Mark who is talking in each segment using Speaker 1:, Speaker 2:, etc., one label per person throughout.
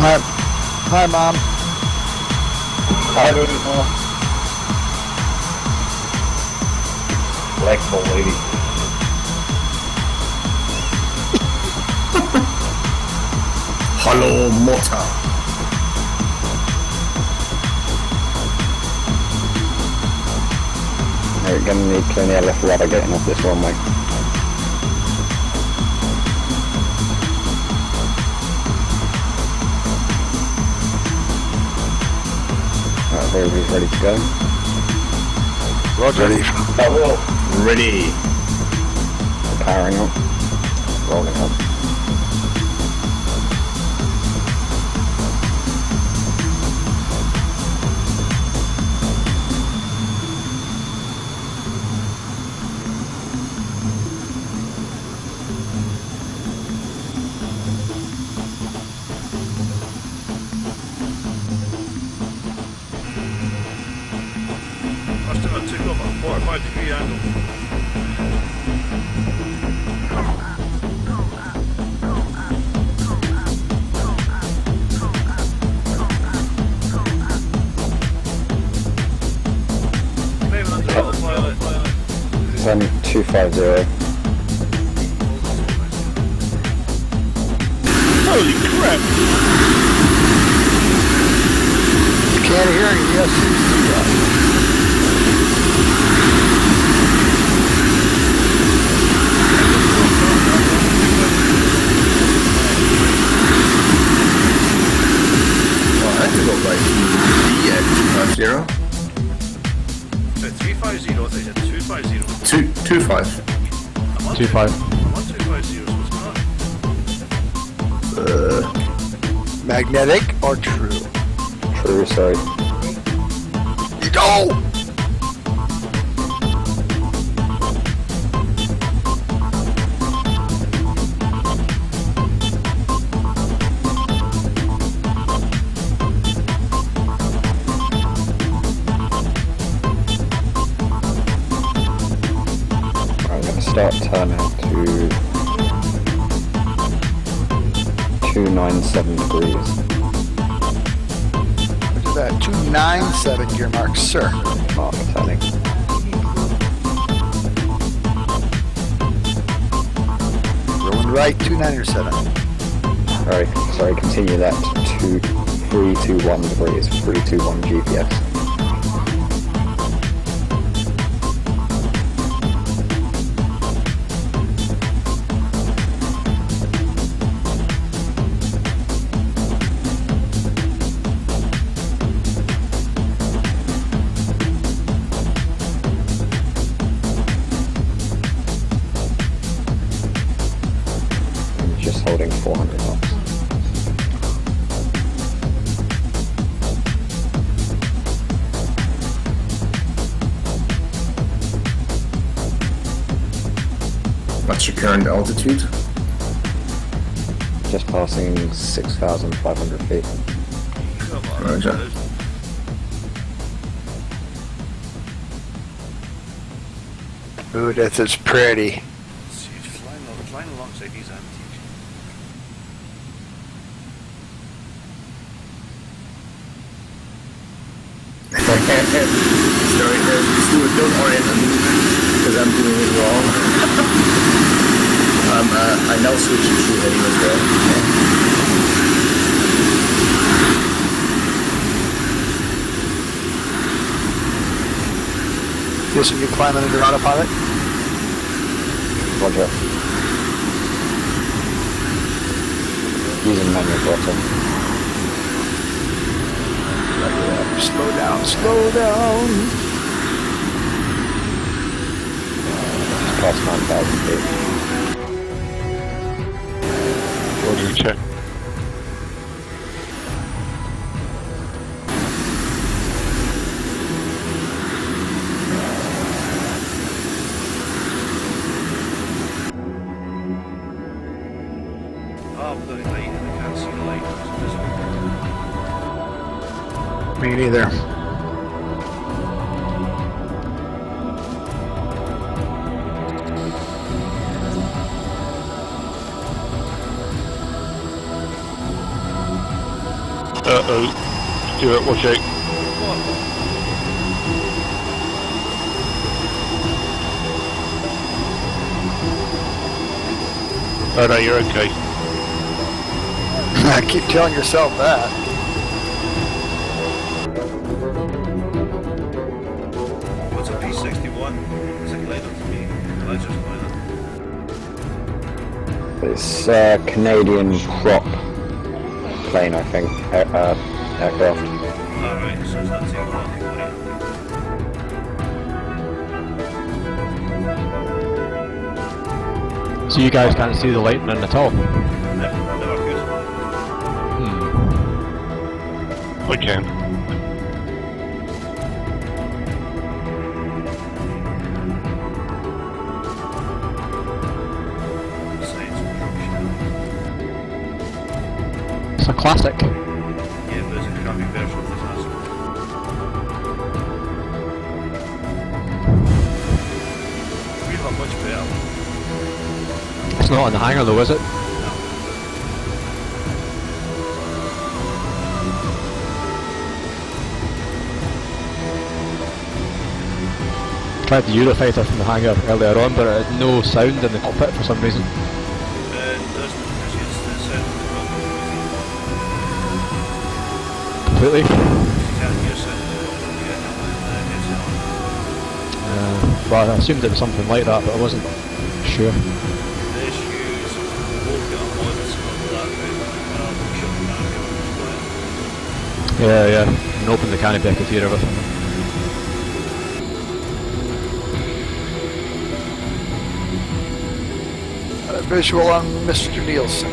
Speaker 1: Hi. Hi, Mom.
Speaker 2: Hi, baby, Mom. Flexible lady.
Speaker 3: Hello, Mota.
Speaker 4: We're going to need plenty of left rudder getting off this runway. Alright, everybody's ready to go.
Speaker 1: Roger.
Speaker 3: Ready.
Speaker 4: Powering up. Rolling up.
Speaker 5: Took off at a 45-degree angle. Maybe under autopilot.
Speaker 4: 250.
Speaker 5: Holy crap!
Speaker 1: Can't hear you. Yes.
Speaker 3: Well, I had to go by BGH 50.
Speaker 5: So 350, I thought you said 250.
Speaker 3: 25.
Speaker 5: I'm on
Speaker 1: 25.
Speaker 5: I'm on 250, so it's not.
Speaker 1: Magnetic or true?
Speaker 4: True, sorry.
Speaker 1: Go!
Speaker 4: I'm going to start turn out to 297 degrees.
Speaker 1: Look at that. 297 gear mark, sir.
Speaker 4: Mark turning.
Speaker 1: Rolling right, 297.
Speaker 4: Sorry, continue that to 321 degrees, 321 GPS. Just holding 400 knots.
Speaker 3: What's your current altitude?
Speaker 4: Just passing 6,500 feet.
Speaker 5: Come on,
Speaker 3: Roger.
Speaker 1: Ooh, that is pretty.
Speaker 5: See, it's flying alongside these antiques.
Speaker 3: Sorry, Stuart, don't orient on me because I'm doing it wrong. I now switch to true heading as well.
Speaker 1: Yes, when you climb under autopilot.
Speaker 4: Roger. Using manual throttle.
Speaker 1: Slow down, slow down.
Speaker 4: Just past 9,000 feet.
Speaker 1: Roger, check.
Speaker 5: Oh, bloody light, I can't see the light.
Speaker 1: Me neither. Uh-oh. Stuart, watch out. Oh no, you're okay.
Speaker 2: I keep telling yourself that.
Speaker 5: What's a P61? It's a glider to me. Glider's glider.
Speaker 4: It's Canadian prop plane, I think, aircraft.
Speaker 5: Alright, so it's not too long.
Speaker 6: So you guys can't see the lightning at all?
Speaker 5: Never could.
Speaker 1: I can.
Speaker 5: Science fiction.
Speaker 6: It's a classic.
Speaker 5: Yeah, but there's a crappy version of this asshole. We have a much better one.
Speaker 6: It's not in the hangar though, is it? Tried the Eurofighter from the hangar earlier on, but it had no sound in the cockpit for some reason.
Speaker 5: There's no because it's the sound of
Speaker 6: Completely.
Speaker 5: you can't hear sound
Speaker 6: Well, I assumed it was something like that, but I wasn't sure.
Speaker 5: the issues won't get on mods of that right.
Speaker 6: Yeah. And open the canopy, I could hear everything.
Speaker 2: Visual on Mr. Nielsen.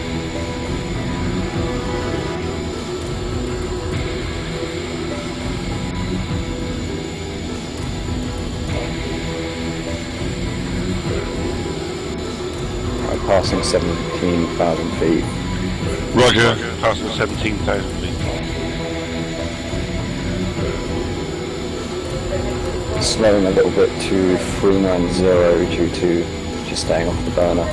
Speaker 4: I'm passing 17,000 feet.
Speaker 1: Roger, passing 17,000 feet.
Speaker 4: Slowing a little bit to 390 due to just staying off the burner.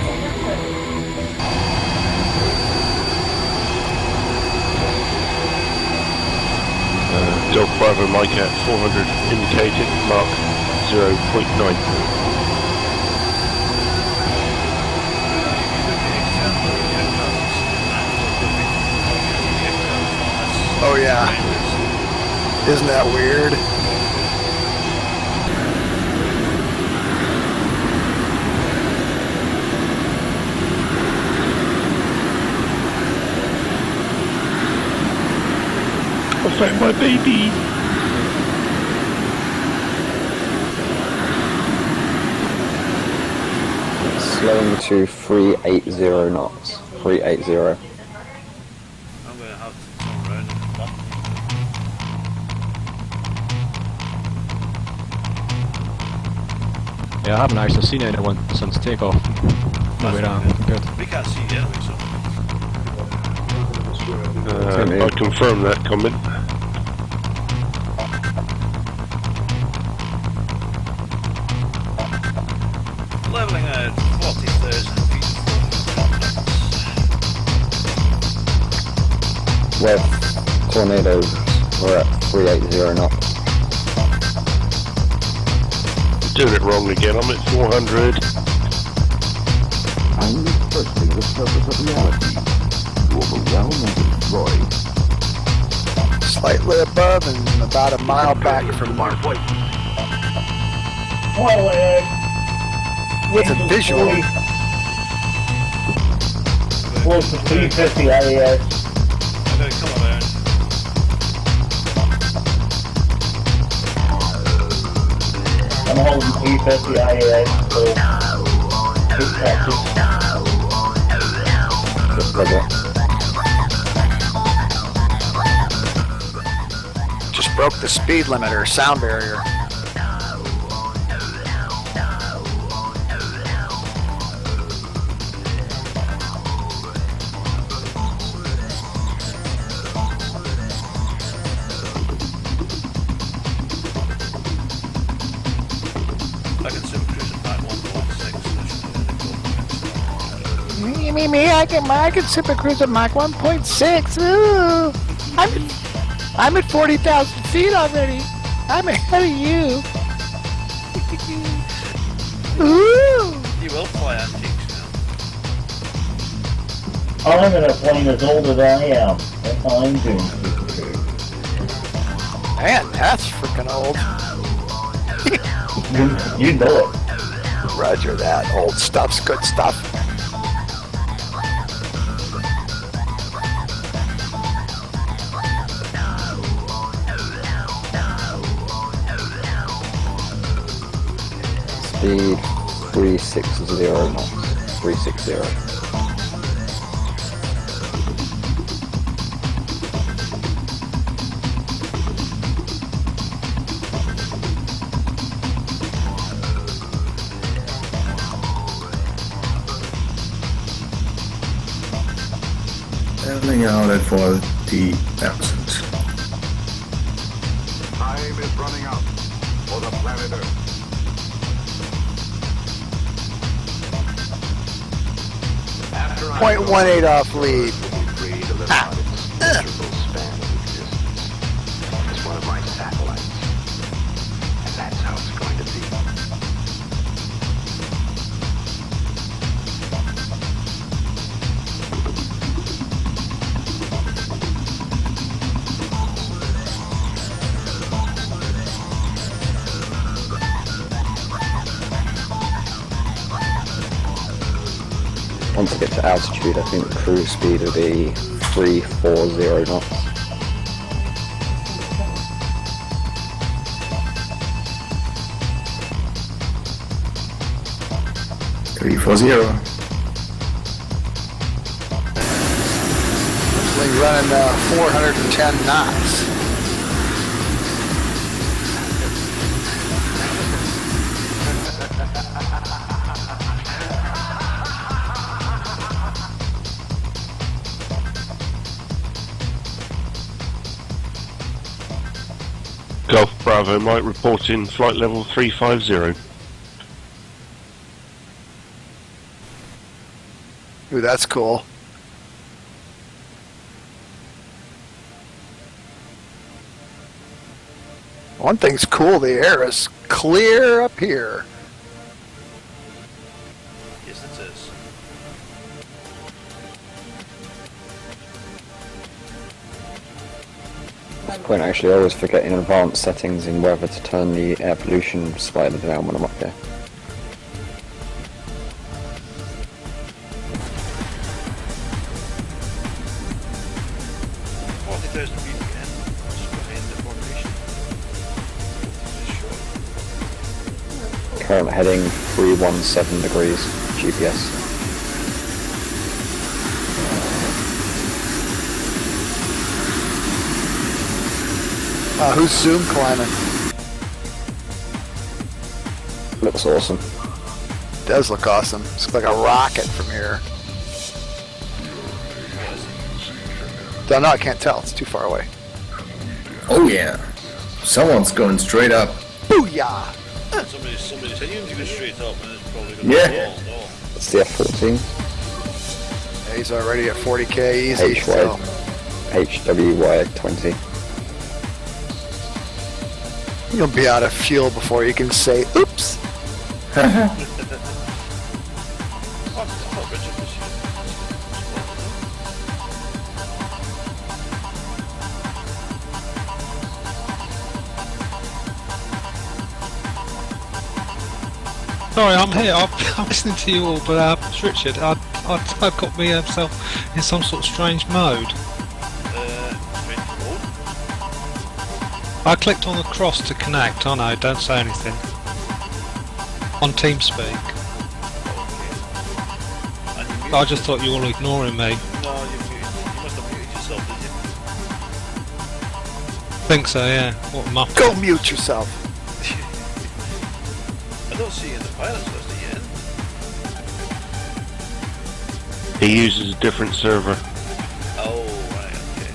Speaker 1: Dog Bravo Mike at 400 indicated, mark 0.9.
Speaker 2: Oh yeah. Isn't that weird?
Speaker 1: I found my baby.
Speaker 4: Slowing to 380 knots. 380.
Speaker 5: I'm going to have to turn around and come back.
Speaker 6: Yeah, I haven't actually seen anyone since takeoff. No way around compared.
Speaker 5: We can't see it anyway, so.
Speaker 1: I confirm that comment.
Speaker 5: Leveling at 40,000 feet.
Speaker 4: Well, tornadoes were at 380 knots.
Speaker 1: Doing it wrong again, I'm at 400.
Speaker 7: I'm reversing the purpose of reality to overwhelm and destroy.
Speaker 2: Slightly above and about a mile back from Mark. With a visual.
Speaker 8: Close to 350 IAS.
Speaker 5: I'm going to come around.
Speaker 8: I'm holding 350 IAS, so good practice.
Speaker 4: Roger.
Speaker 2: Just broke the speed limit or sound barrier.
Speaker 5: I can sim cruise at 1.6.
Speaker 2: Me, I can super cruise at Mach 1.6. Ooh. I'm at 40,000 feet already. I'm ahead of you. Ooh.
Speaker 5: You will fly antiques now.
Speaker 8: I'm in a plane as old as I am. That's all I'm doing.
Speaker 2: Man, that's freaking old.
Speaker 8: You know it.
Speaker 2: Roger that. Old stuff's good stuff.
Speaker 4: Speed 360 knots. 360.
Speaker 3: Leveling out at 40,000.
Speaker 7: Time is running out for the planet Earth.
Speaker 2: 0.18 off lead.
Speaker 7: It's one of my satellites. And that's how it's going to be.
Speaker 4: Once I get to altitude, I think the cruise speed will be 340 knots.
Speaker 3: Three 40.
Speaker 2: We're running 410 knots.
Speaker 1: Golf Bravo Mike reporting flight level 350.
Speaker 2: Ooh, that's cool. One thing's cool, the air is clear up here.
Speaker 5: Yes, it is.
Speaker 4: At this point, actually, I always forget in advanced settings in weather to turn the air pollution slider down when I'm up there. Current heading 317 degrees GPS.
Speaker 2: Who's Zoom climbing?
Speaker 4: Looks awesome.
Speaker 2: Does look awesome. It's like a rocket from here. Don't know, I can't tell. It's too far away.
Speaker 3: Oh yeah. Someone's going straight up.
Speaker 2: Booyah!
Speaker 5: Somebody said you need to go straight up, and it's probably going to
Speaker 3: Yeah.
Speaker 5: fall. No.
Speaker 4: It's the F-14.
Speaker 2: Yeah, he's already at 40k easy.
Speaker 4: HY.
Speaker 2: So.
Speaker 4: HWY20.
Speaker 2: You'll be out of fuel before you can say, oops!
Speaker 5: I thought Richard was
Speaker 9: Sorry, I'm here. I'm listening to you all, but it's Richard. I got myself in some sort of strange mode.
Speaker 5: strange mode.
Speaker 9: I clicked on the cross to connect. Oh no, don't say anything. On TeamSpeak.
Speaker 5: And
Speaker 9: I just thought you were all ignoring me.
Speaker 5: No, you must have muted yourself, did you?
Speaker 9: Think so, yeah. What a muppet.
Speaker 2: Go mute yourself.
Speaker 5: I don't see you in the pilots list again.
Speaker 1: He uses a different server.
Speaker 5: Oh, right, okay.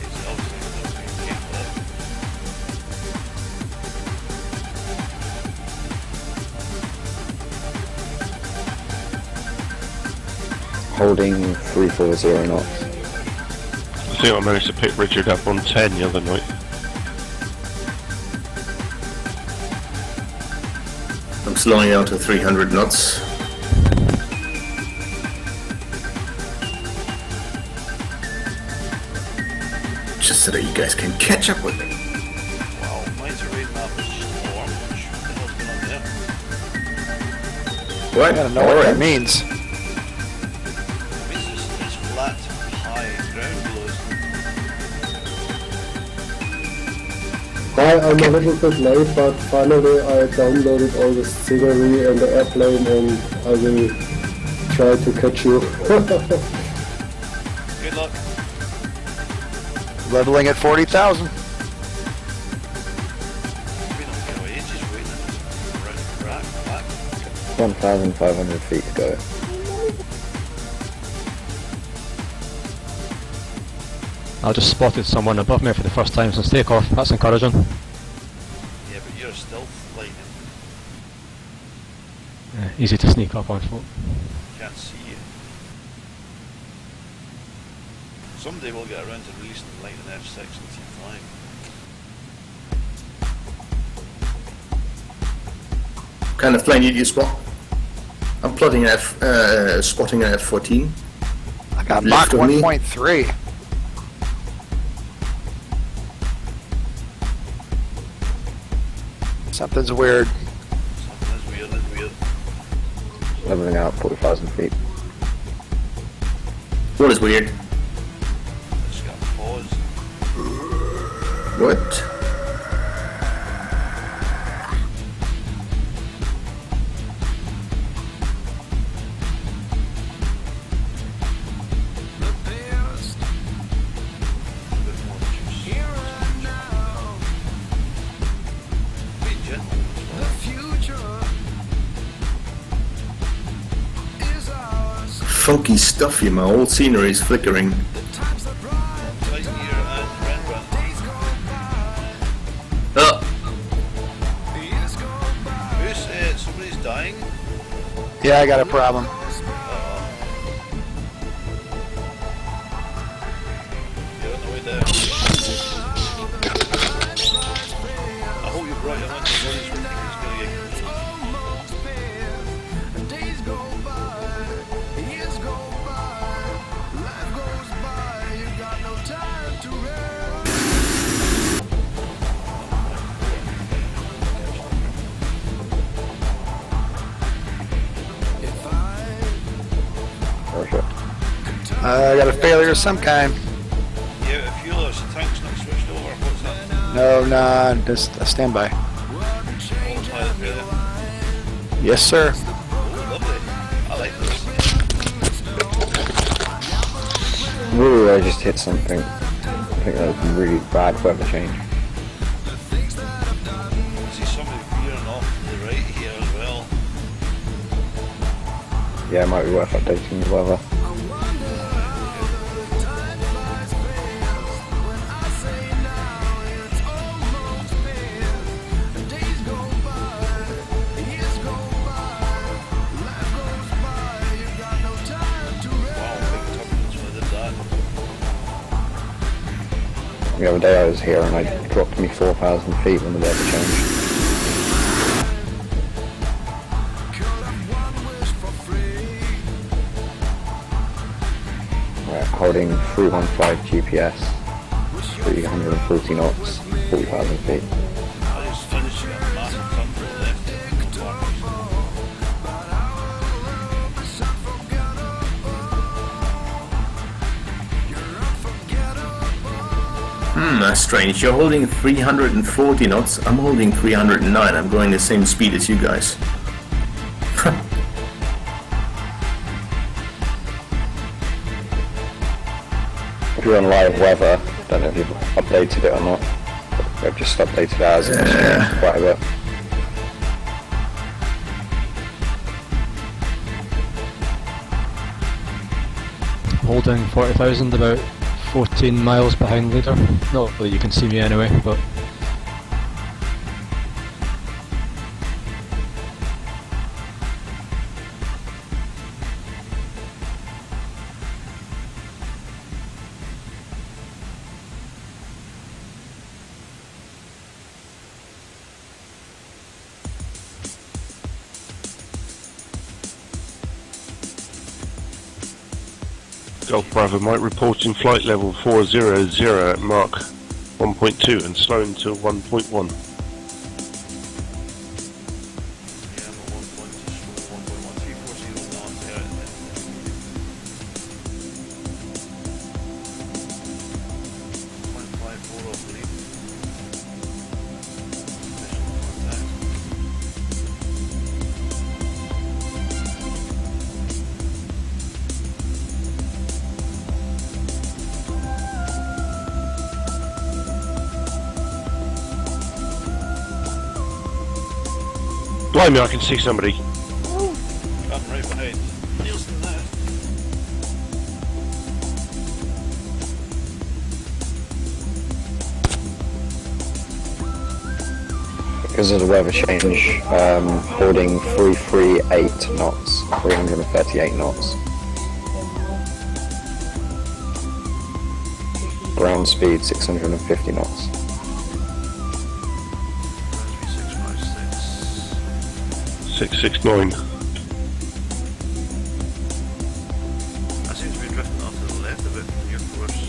Speaker 5: It's obviously careful there.
Speaker 4: Holding 340 knots.
Speaker 1: I think I managed to pick Richard up on 10 the other night.
Speaker 3: I'm slowing down to 300 knots. Just so that you guys can catch up with me.
Speaker 5: Wow, mine's already map is just orange. What the hell's going on there?
Speaker 3: What?
Speaker 2: I gotta know what that means.
Speaker 5: It means it's flat, high ground below.
Speaker 10: Hi, I'm a little bit late, but finally I downloaded all the scenery and the airplane, and I will try to catch you.
Speaker 5: Good luck.
Speaker 2: Leveling at 40,000.
Speaker 5: Been on for ages waiting. Rack, back.
Speaker 4: 1,500 feet to go.
Speaker 6: I just spotted someone above me for the first time since takeoff. That's encouraging.
Speaker 5: Yeah, but you're still lightning.
Speaker 6: Yeah, easy to sneak up on folk.
Speaker 5: Can't see you. Someday we'll get around to releasing lightning F6 and T5.
Speaker 3: What kind of plane did you spot? I'm plotting spotting an F-14.
Speaker 2: I got
Speaker 3: Left
Speaker 2: Mach
Speaker 3: of me.
Speaker 2: 1.3. Something's weird.
Speaker 5: Something is weird, it's weird.
Speaker 4: Leveling out 40,000 feet.
Speaker 3: What is weird?
Speaker 5: It's got pause.
Speaker 3: What?
Speaker 5: A bit more juice. Be gentle as well.
Speaker 3: Funky stuff here, my whole scenery is flickering.
Speaker 5: FlightGear and Rembrandt.
Speaker 3: Oh,
Speaker 5: Who's, somebody's dying?
Speaker 2: Yeah, I got a problem.
Speaker 5: You're on the way down. I hope you brought your lunch and worries with you. He's gonna get
Speaker 4: Oh shit.
Speaker 2: I got a failure of some kind.
Speaker 5: yeah, if fuel or the tank's not switched over, what's that?
Speaker 2: No, nah, just a standby.
Speaker 5: Autopilot failure.
Speaker 2: Yes, sir.
Speaker 5: Oh, lovely. I like this.
Speaker 4: Ooh, I just hit something. I think that was really bad weather change.
Speaker 5: I see somebody veering off to the right here as well.
Speaker 4: Yeah, it might be worth updating the weather.
Speaker 5: Wow, big turbulence when I did that.
Speaker 4: The other day I was here and I dropped me 4,000 feet when the weather changed. Right, holding 315 GPS, 340 knots, 40,000 feet.
Speaker 5: I just finished a massive tongue to the left.
Speaker 3: That's strange. You're holding 340 knots. I'm holding 309. I'm going the same speed as you guys.
Speaker 4: If you're on live weather, I don't know if you've updated it or not. I've just updated ours and it's changed quite a bit.
Speaker 6: Holding 40,000, about 14 miles behind leader. Not that you can see me anyway, but
Speaker 1: Golf Bravo Mike reporting flight level 400 at Mark 1.2 and slowing to 1.1.
Speaker 5: Yeah, I'm at 1.1340 knots there. 0.54 off the lead. Visual contact.
Speaker 1: Blimey, I can see somebody.
Speaker 5: I'm right behind Nielsen there.
Speaker 4: Because of the weather change, holding 338 knots, 338 knots. Ground speed 650 knots.
Speaker 1: 669.
Speaker 5: I seem to be drifting off to the left a bit from your course.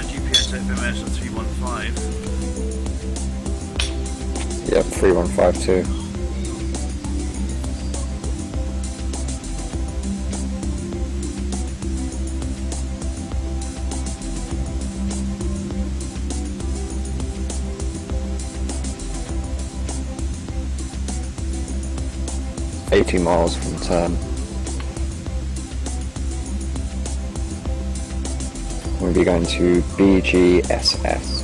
Speaker 5: GPS FMS at 315.
Speaker 4: Yep, 3152. $80 miles from turn. We'll be going to BGSS.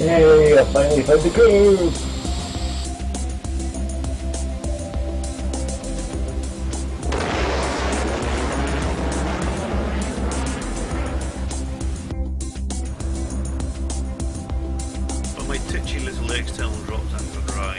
Speaker 8: Yay, I finally found the Cruse!
Speaker 5: But my titchy little external drop tank got dry.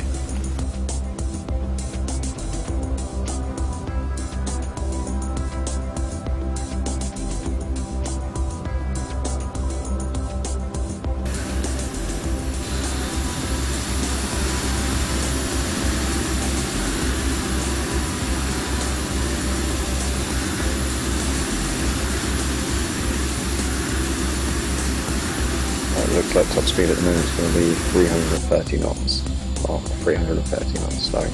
Speaker 4: Looks like top speed at the moment is going to be 330 knots. Well, 330 knots, sorry.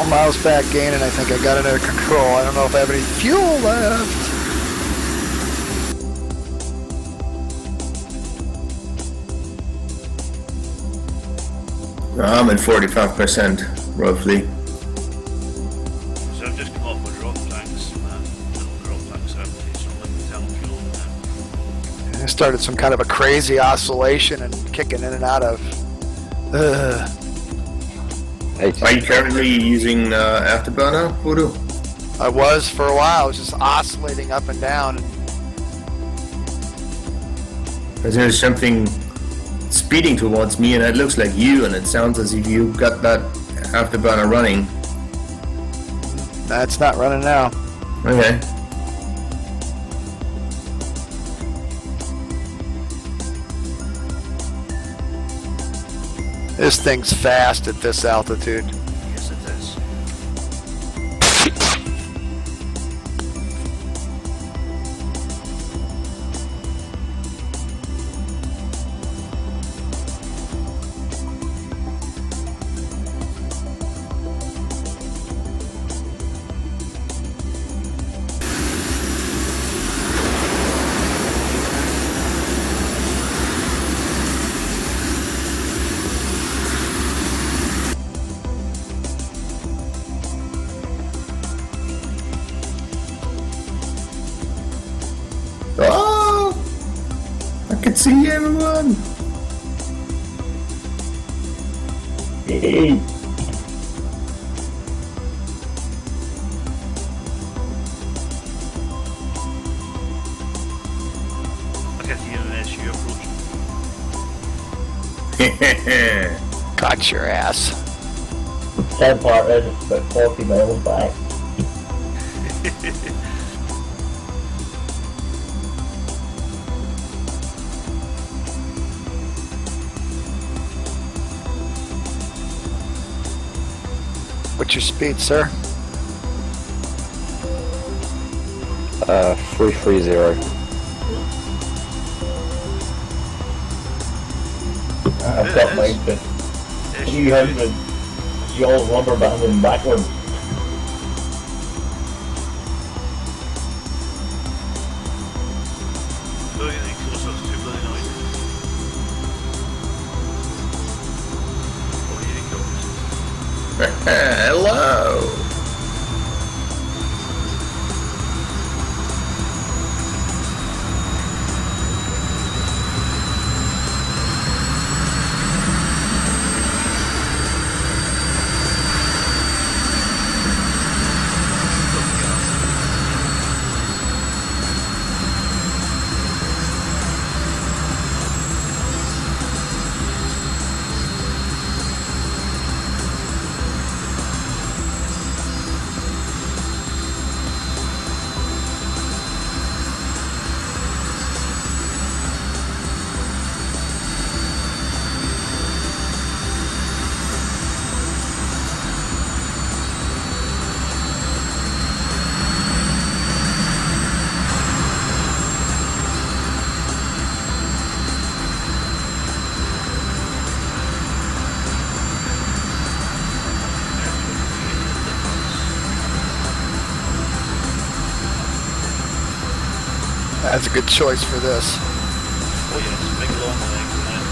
Speaker 2: Miles back gain, and I think I got it under control. I don't know if I have any fuel left.
Speaker 3: I'm at 45% roughly.
Speaker 5: So I've just come off with drop tanks, little drop tanks empty, so I'm looking down fuel now.
Speaker 2: I started some kind of a crazy oscillation and kicking in and out of.
Speaker 3: Are you currently using afterburner, Voodoo?
Speaker 2: I was for a while. I was just oscillating up and down.
Speaker 3: Because there's something speeding towards me, and it looks like you, and it sounds as if you got that afterburner running.
Speaker 2: That's not running now.
Speaker 3: Okay.
Speaker 2: This thing's fast at this altitude.
Speaker 5: Yes, it is.
Speaker 3: see everyone.
Speaker 8: Hey.
Speaker 5: I can hear an SU approaching.
Speaker 2: Got your ass.
Speaker 8: Sad part is it's about 40 miles back.
Speaker 2: What's your speed, sir?
Speaker 4: 330.
Speaker 8: I've got mine to 300 y'all rubber banding backwards.
Speaker 5: So you're getting closer to 2 billion noise. Oh, here he comes.
Speaker 3: Hello.
Speaker 2: That's a good choice for this.
Speaker 5: Oh yes, big long legs and then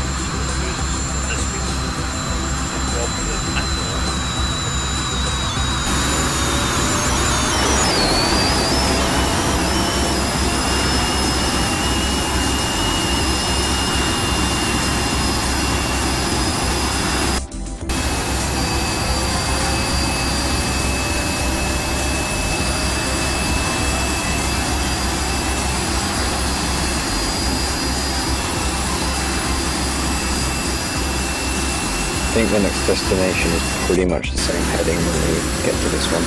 Speaker 5: this week's Bob the Apple.
Speaker 4: I think the next destination is pretty much the same heading when we get to this one.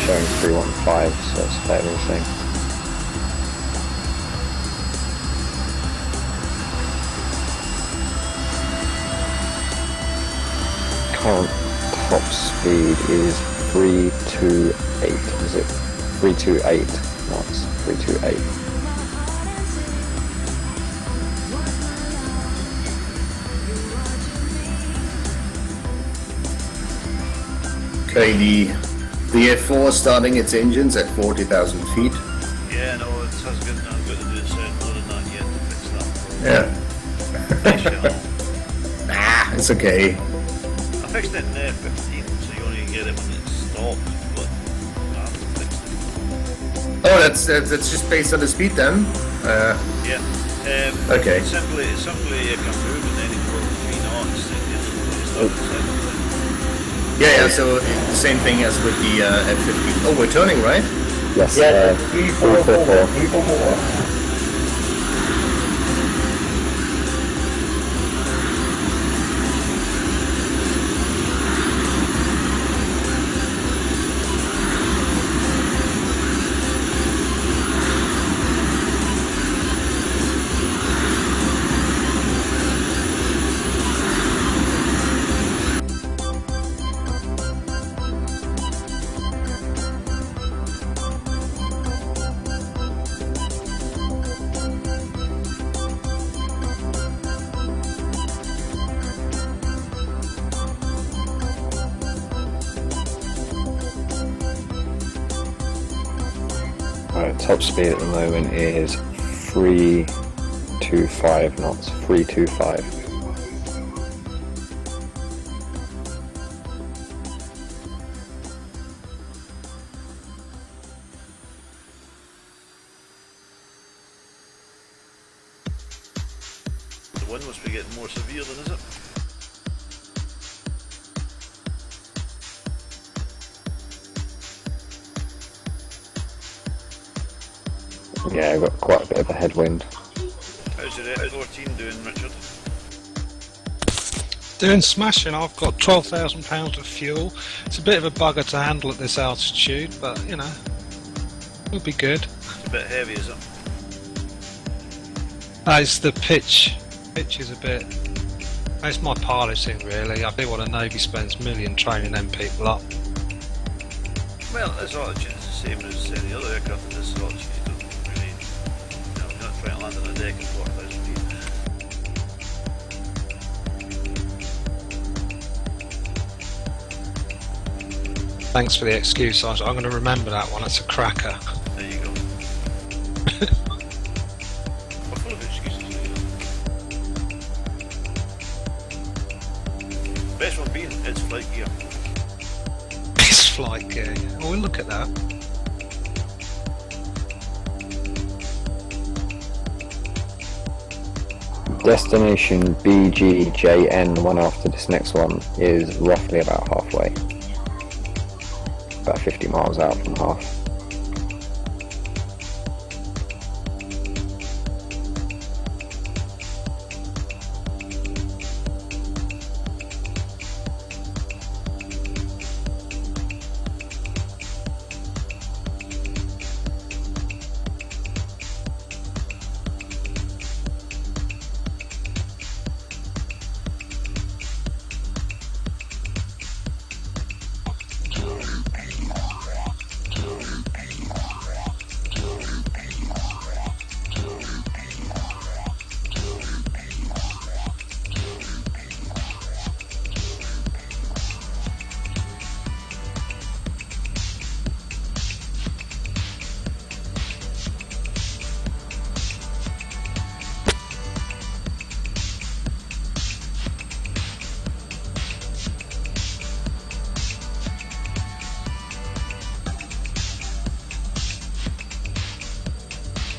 Speaker 4: Showing 315, so it's about the same. Current top speed is 328, is it? 328 knots, 328.
Speaker 3: Okay, the F4 is starting its engines at 40,000 feet.
Speaker 5: Yeah, no, it has good. I've got to do the same more than that yet to fix that.
Speaker 3: Yeah.
Speaker 5: Nice channel.
Speaker 3: Nah, it's okay.
Speaker 5: I fixed it in F15, so you only get it when it's stopped, but I haven't fixed it.
Speaker 3: Oh, that's just based on the speed then.
Speaker 5: Yeah.
Speaker 3: Okay.
Speaker 5: It's simply it can move and then it goes 3 knots.
Speaker 3: Yeah, so the same thing as with the F15. Oh, we're turning, right?
Speaker 4: Yes,
Speaker 8: Yeah,
Speaker 4: 344.
Speaker 8: 344.
Speaker 4: Right, top speed at the moment is 325 knots, 325.
Speaker 5: wind must be getting more severe then, is it?
Speaker 4: Yeah, I've got quite a bit of a headwind.
Speaker 5: How's your F14 doing, Richard?
Speaker 9: Doing smashing. I've got 12,000 pounds of fuel. It's a bit of a bugger to handle at this altitude, but you know, it'll be good.
Speaker 5: It's a bit heavy, is it?
Speaker 9: It's the pitch. Pitch is a bit. It's my piloting really. I do what a Navy spends a million training them people up.
Speaker 5: Well, this altitude is the same as any other aircraft at this altitude. You don't really, you're not trying to land on a deck at 4,000 feet.
Speaker 9: Thanks for the excuse. I'm going to remember that one. It's a cracker.
Speaker 5: There you go. We're full of excuses. Best one being, it's FlightGear.
Speaker 9: It's FlightGear. Oh, we'll look at that.
Speaker 4: Destination BGJN, one after this next one, is roughly about halfway. About 50 miles out from half.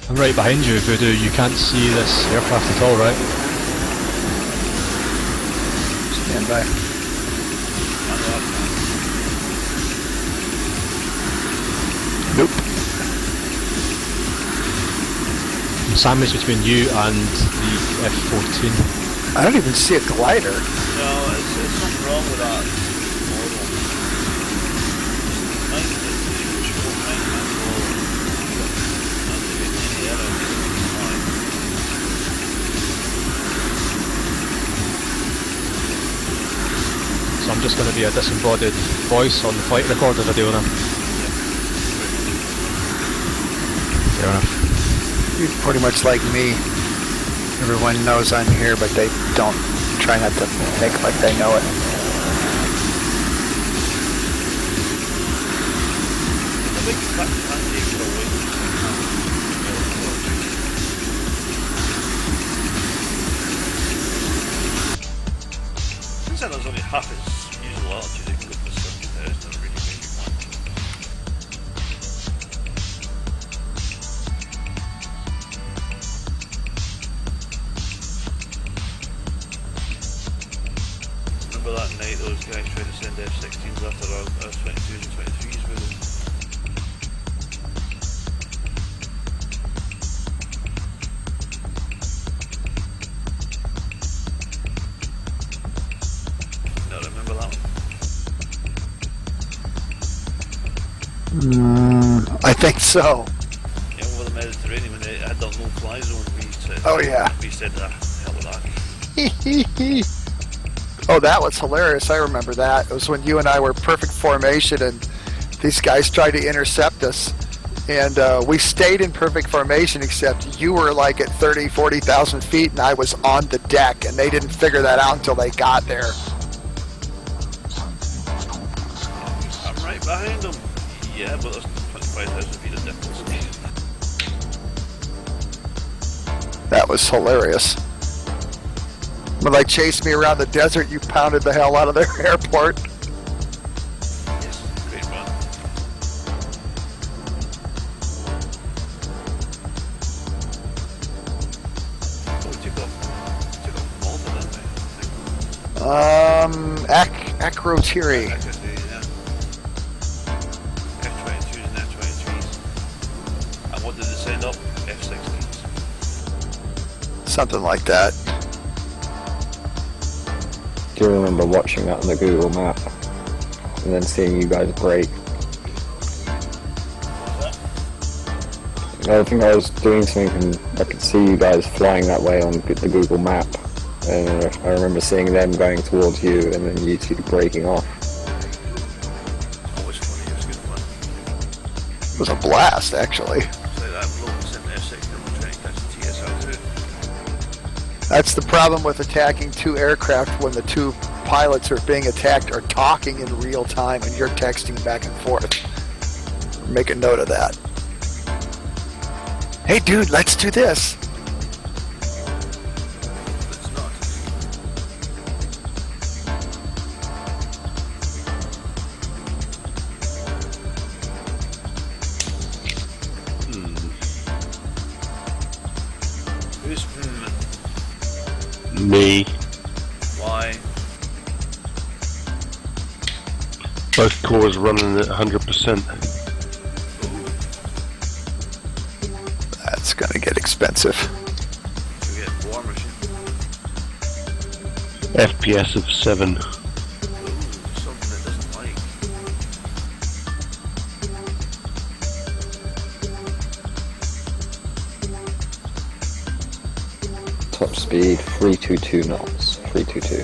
Speaker 6: I'm right behind you, Voodoo. You can't see this aircraft at all, right?
Speaker 2: Stand by. Nope.
Speaker 6: I'm sandwiched between you and the F-14.
Speaker 2: I don't even see a glider.
Speaker 5: No, it's something wrong with that model. Mine is the short mine model.
Speaker 6: So I'm just going to be a disembodied voice on the flight recorder video now. Fair enough.
Speaker 2: You're pretty much like me. Everyone knows I'm here, but they don't try not to make like they know it.
Speaker 5: Since I was only half its usual altitude, it can go to 70,000 really make it one. Remember that night those guys tried to send F-16s after our 22s and 23s with them? No, remember that one?
Speaker 2: I think so.
Speaker 5: Yeah, over the Mediterranean when they had that no-fly zone, we said,
Speaker 2: Oh, yeah.
Speaker 5: We said, hell with that.
Speaker 2: Oh, that was hilarious. I remember that. It was when you and I were perfect formation and these guys tried to intercept us. And we stayed in perfect formation, except you were like at 30, 40,000 feet and I was on the deck, and they didn't figure that out until they got there.
Speaker 5: I'm right behind them. Yeah, but there's 25,000 feet of difference.
Speaker 2: That was hilarious. When they chased me around the desert, you pounded the hell out of their airport.
Speaker 5: Yes, great fun. Oh, we took off
Speaker 2: Crotiri.
Speaker 5: I could do, yeah. F-22s and F-23s. And what did it send up? F-16s.
Speaker 2: Something like that.
Speaker 4: Do you remember watching that on the Google map and then seeing you guys break? I think I was doing something and I could see you guys flying that way on the Google map, and I remember seeing them going towards you and then you two breaking off.
Speaker 5: Always funny, it was good fun.
Speaker 2: It was a blast, actually.
Speaker 5: So that bloke was in F-16 and trying to catch the TSL-2.
Speaker 2: That's the problem with attacking two aircraft when the two pilots who are being attacked are talking in real time and you're texting back and forth. Make a note of that. Hey dude, let's do this.
Speaker 5: It's not. Who's
Speaker 1: Me.
Speaker 5: Why?
Speaker 1: Both cores running at 100%.
Speaker 2: That's gonna get expensive.
Speaker 5: You get War Machine.
Speaker 1: FPS of 7.
Speaker 5: Ooh, something it doesn't like.
Speaker 4: Top speed 322 knots. 322.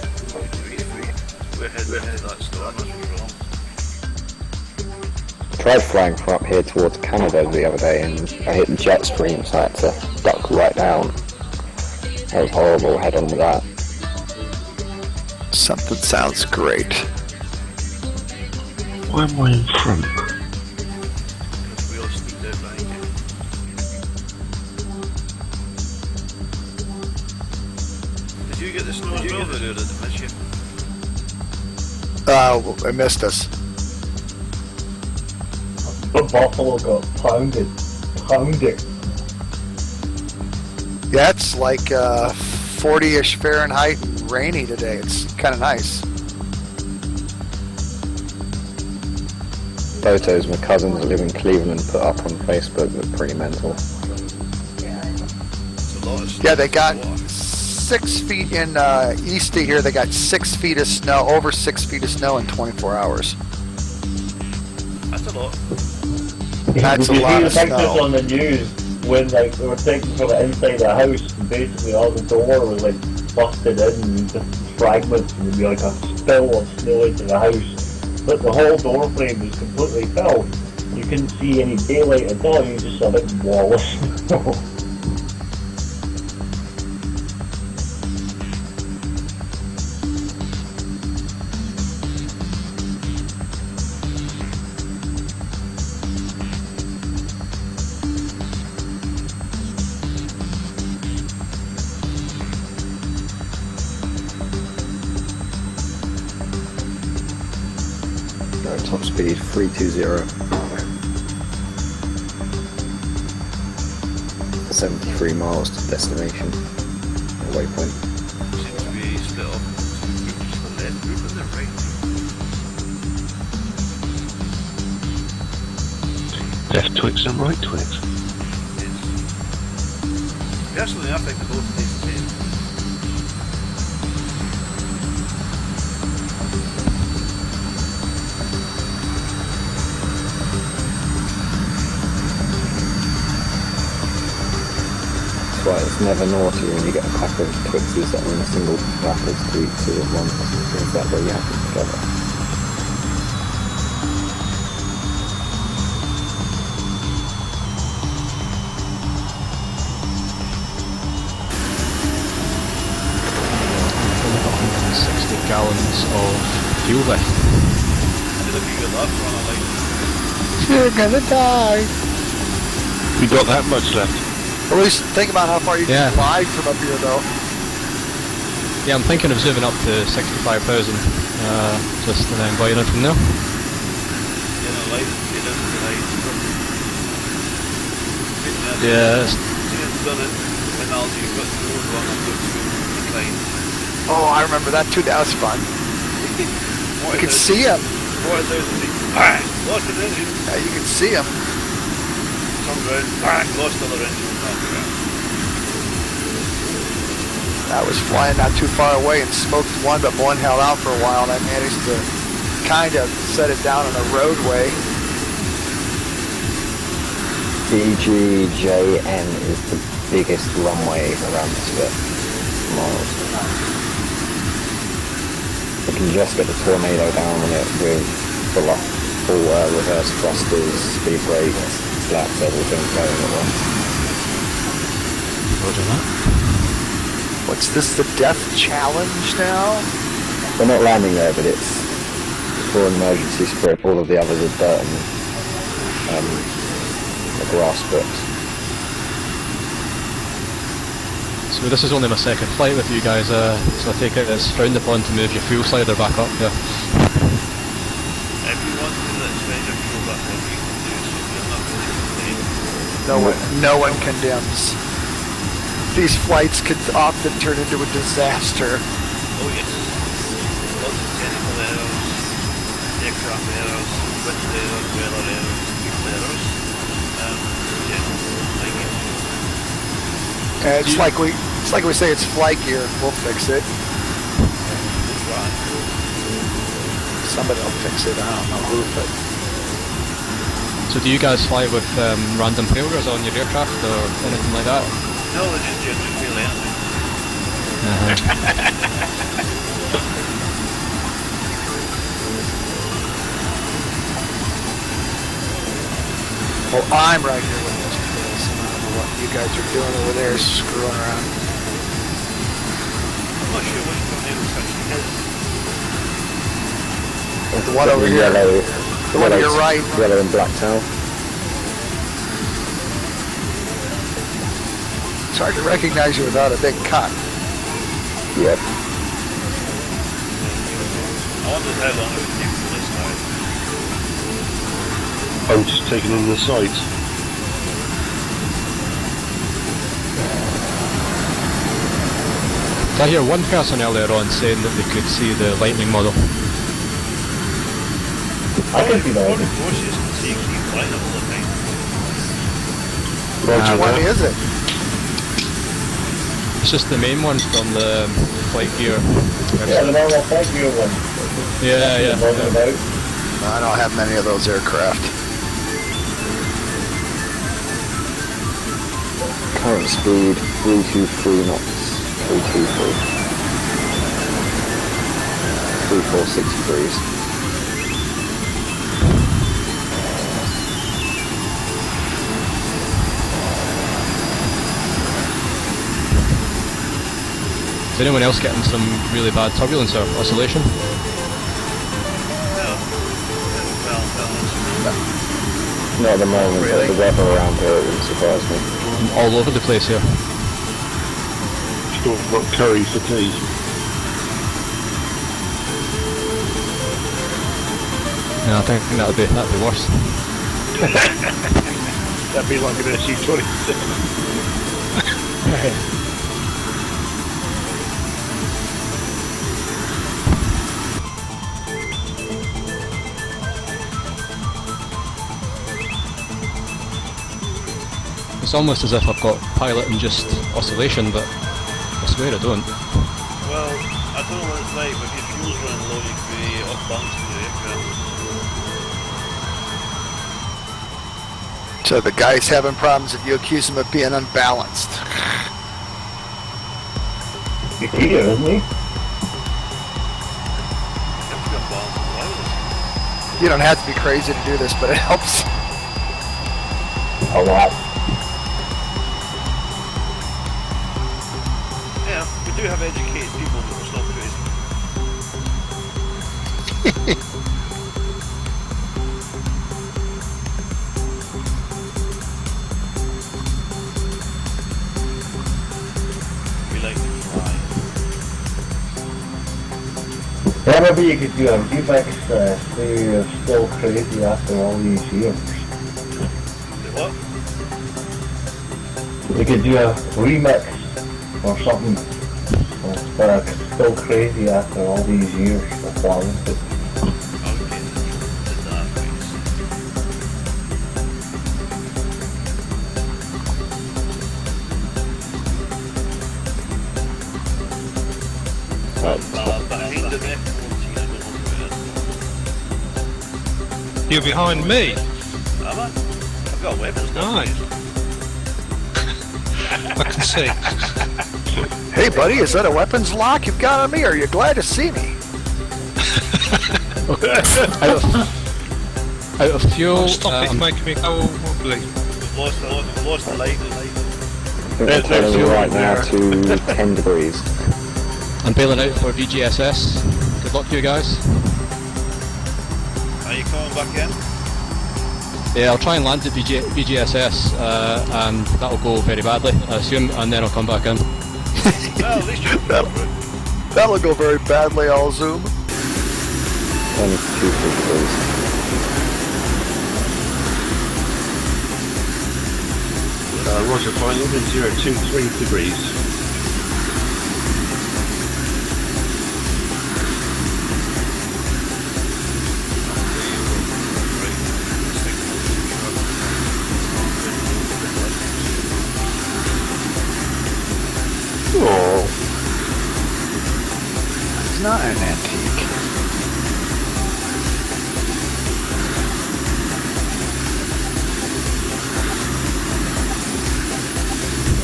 Speaker 5: We're heading into that storm, that's wrong.
Speaker 4: Tried flying from up here towards Canada the other day and I hit the jet stream, so I had to duck right down. That was horrible, head on with that.
Speaker 2: Something sounds great.
Speaker 1: Why am I in front?
Speaker 5: Because we all sneaked out behind you. Did you get the snow as well, Voodoo, or did it miss you?
Speaker 2: It missed us.
Speaker 8: The Buffalo got pounded.
Speaker 2: Yeah, it's like 40-ish Fahrenheit and rainy today. It's kind of nice.
Speaker 4: Photos my cousins that live in Cleveland put up on Facebook look pretty mental.
Speaker 5: It's a lot of snow.
Speaker 2: Yeah, they got 6 feet in east of here. They got 6 feet of snow, over 6 feet of snow in 24 hours.
Speaker 5: That's a lot.
Speaker 2: That's
Speaker 8: Did
Speaker 2: a
Speaker 8: you
Speaker 2: lot
Speaker 8: see
Speaker 2: of
Speaker 8: the pictures
Speaker 2: snow.
Speaker 8: on the news when like they were taking from the inside the house and basically all the door was like busted in and just fragments and there'd be like a spill of snow into the house. But the whole door frame was completely filled. You couldn't see any daylight at all, you just saw a big wall of snow.
Speaker 4: Top speed 320. 73 miles to destination. Waypoint.
Speaker 5: Seems to be split up into groups, the left group and the right group.
Speaker 1: Left Twix and right Twix.
Speaker 5: Yes. Personally, I think they both taste the same.
Speaker 4: That's why it's never naughty when you get a pack of Twixes that are in a single wrappers to eat two at once, because that way you have them together.
Speaker 6: Only got 160 gallons of fuel left.
Speaker 5: Did a good luck run a line.
Speaker 2: You're gonna die.
Speaker 1: We got that much left.
Speaker 2: At least think about how far you
Speaker 6: Yeah.
Speaker 2: can fly from up here, though.
Speaker 6: Yeah, I'm thinking of zooming up to 65,000, just and then buying it from there.
Speaker 5: You know, life, you didn't realise.
Speaker 6: Yeah, it's-
Speaker 5: You've done it, and now you've got the road run up to the line.
Speaker 2: Oh, I remember that too. That was fun. You can see him.
Speaker 5: 40,000 feet. Bang! Lost an engine.
Speaker 2: Yeah, you can see him.
Speaker 5: Turned round. Bang! Lost another engine.
Speaker 2: I was flying not too far away and smoked one, but one held out for a while, and I managed to kind of set it down on a roadway.
Speaker 4: BGJN is the biggest runway around this bit. Miles. You can just get the tornado down on it with full reverse thrusters, speed brakes, slaps, everything going at once.
Speaker 6: Roger that.
Speaker 2: What's this, the death challenge now?
Speaker 4: We're not landing there, but it's for an emergency strip. All of the others are dirt and the grass strips.
Speaker 6: So this is only my second flight with you guys, so I take it it's frowned upon to move your fuel slider back up here.
Speaker 5: If you want to do that, spend your fuel back up, you can do so. You're not really complaining.
Speaker 2: No one condemns. These flights could often turn into a disaster.
Speaker 5: Oh yes. Lots of technical errors, aircraft errors, wind errors, weather errors, people errors.
Speaker 2: It's like we say it's FlightGear. We'll fix it. Somebody will fix it. I don't know who, but.
Speaker 6: So do you guys fly with random failures on your aircraft or anything like that?
Speaker 5: No, they just generally feel anything.
Speaker 2: Well, I'm right here with Mr. Wilson. I don't know what you guys are doing over there, screwing around.
Speaker 5: I'm not sure which tornado actually is.
Speaker 2: The one over here. The one to your right.
Speaker 4: Yellow and black tail.
Speaker 2: It's hard to recognize you without a big cut.
Speaker 4: Yep.
Speaker 5: I wondered how long it would take for this time.
Speaker 1: I'm just taking in the sight.
Speaker 6: Did I hear one person earlier on saying that they could see the lightning model?
Speaker 8: I can see that.
Speaker 5: Of course, you can see flying all the time.
Speaker 1: Roger
Speaker 2: Which one
Speaker 1: that.
Speaker 2: is it?
Speaker 6: It's just the main one from the FlightGear
Speaker 8: Yeah, the
Speaker 6: website.
Speaker 8: normal FlightGear one.
Speaker 6: Yeah.
Speaker 2: No, I don't have many of those aircraft.
Speaker 4: Current speed 323 knots. 323. 3460 degrees.
Speaker 6: Is anyone else getting some really bad turbulence or oscillation?
Speaker 4: Not at the moment, but the weather around here wouldn't surprise me.
Speaker 6: I'm all over the place here.
Speaker 1: Still got curry for tea.
Speaker 6: Yeah, I think that'd be worse.
Speaker 1: That'd be like an SU-26.
Speaker 6: It's almost as if I've got pilot and just oscillation, but I swear I don't.
Speaker 5: Well, I don't know what it's like, but if your fuel's running low, you could be off balance with the aircraft.
Speaker 2: So the guy's having problems if you accuse him of being unbalanced.
Speaker 8: He's here, isn't he?
Speaker 5: You have to be on balance with pilots.
Speaker 2: You don't have to be crazy to do this, but it helps.
Speaker 8: A lot.
Speaker 5: Yeah, we do have educated people, but we're still crazy. We like to fly.
Speaker 8: Yeah, maybe you could do a remix so you're still crazy after all these years.
Speaker 5: What?
Speaker 8: You could do a remix or something. But still crazy after all these years of flying.
Speaker 9: you're behind me.
Speaker 5: Am I? I've got weapons.
Speaker 9: Right. I can see.
Speaker 2: Hey, buddy, is that a weapons lock you've got on me, or are you glad to see me?
Speaker 6: Out of fuel.
Speaker 9: Oh, stop it, making me go all wobbly.
Speaker 5: We've lost the light.
Speaker 4: We're turning right now to 10 degrees.
Speaker 6: I'm bailing out for BGSS. Good luck to you guys.
Speaker 5: Are you coming back in?
Speaker 6: Yeah, I'll try and land at BGSS, and that'll go very badly, I assume, and then I'll come back in.
Speaker 5: Well, at least you're
Speaker 2: That'll go very badly, I'll zoom.
Speaker 4: 22 degrees.
Speaker 1: Roger, fine, moving 023 degrees.
Speaker 2: Oh. It's not an antique.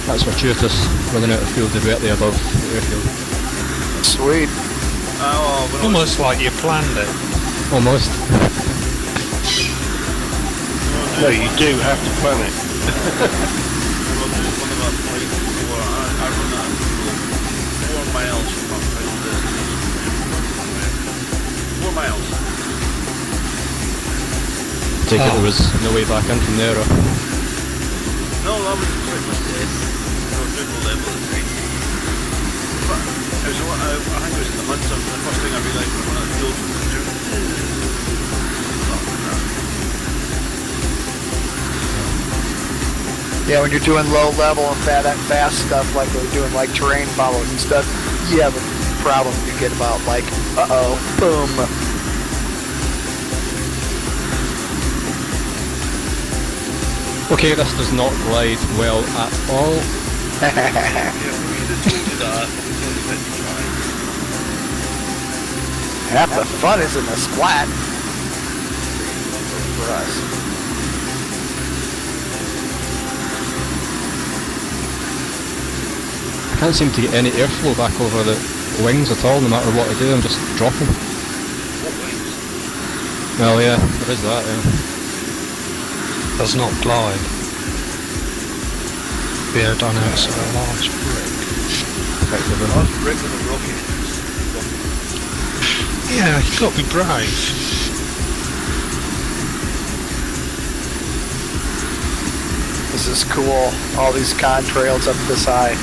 Speaker 6: That's fortuitous, running out of fuel directly above the airfield.
Speaker 2: Sweet.
Speaker 5: Oh, we're
Speaker 9: Almost like you planned it.
Speaker 6: Almost.
Speaker 1: No, you do have to plan it.
Speaker 5: one of our flights before I run that 4 miles from our final destination. 4 miles.
Speaker 6: Take it there was no way back in from there, or?
Speaker 5: No, that was pretty much dead. No triple level at 3. But it was I think it was in the months of the first thing I realised when I was built from the gym.
Speaker 2: Yeah, when you're doing low level and fast stuff like we're doing, like terrain follows and stuff, you have a problem. You get about like, boom.
Speaker 6: Okay, this does not glide well at all.
Speaker 5: Yeah, we told you that.
Speaker 2: Half the fun is in the splat. For us.
Speaker 6: I can't seem to get any airflow back over the wings at all, no matter what I do, I'm just dropping. Well, yeah, there is that, yeah.
Speaker 9: Does not glide. The aerodynamics of a large brick.
Speaker 6: Effectively.
Speaker 5: Large brick with a rocket.
Speaker 9: Yeah, you've got to be brave.
Speaker 2: This is cool. All these contrails up this high.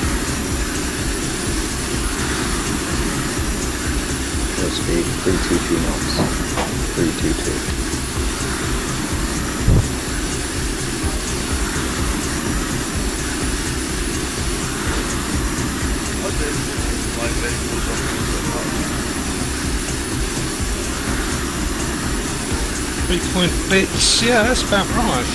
Speaker 4: Speed 322 knots. 322.
Speaker 9: Bits, yeah, that's about right.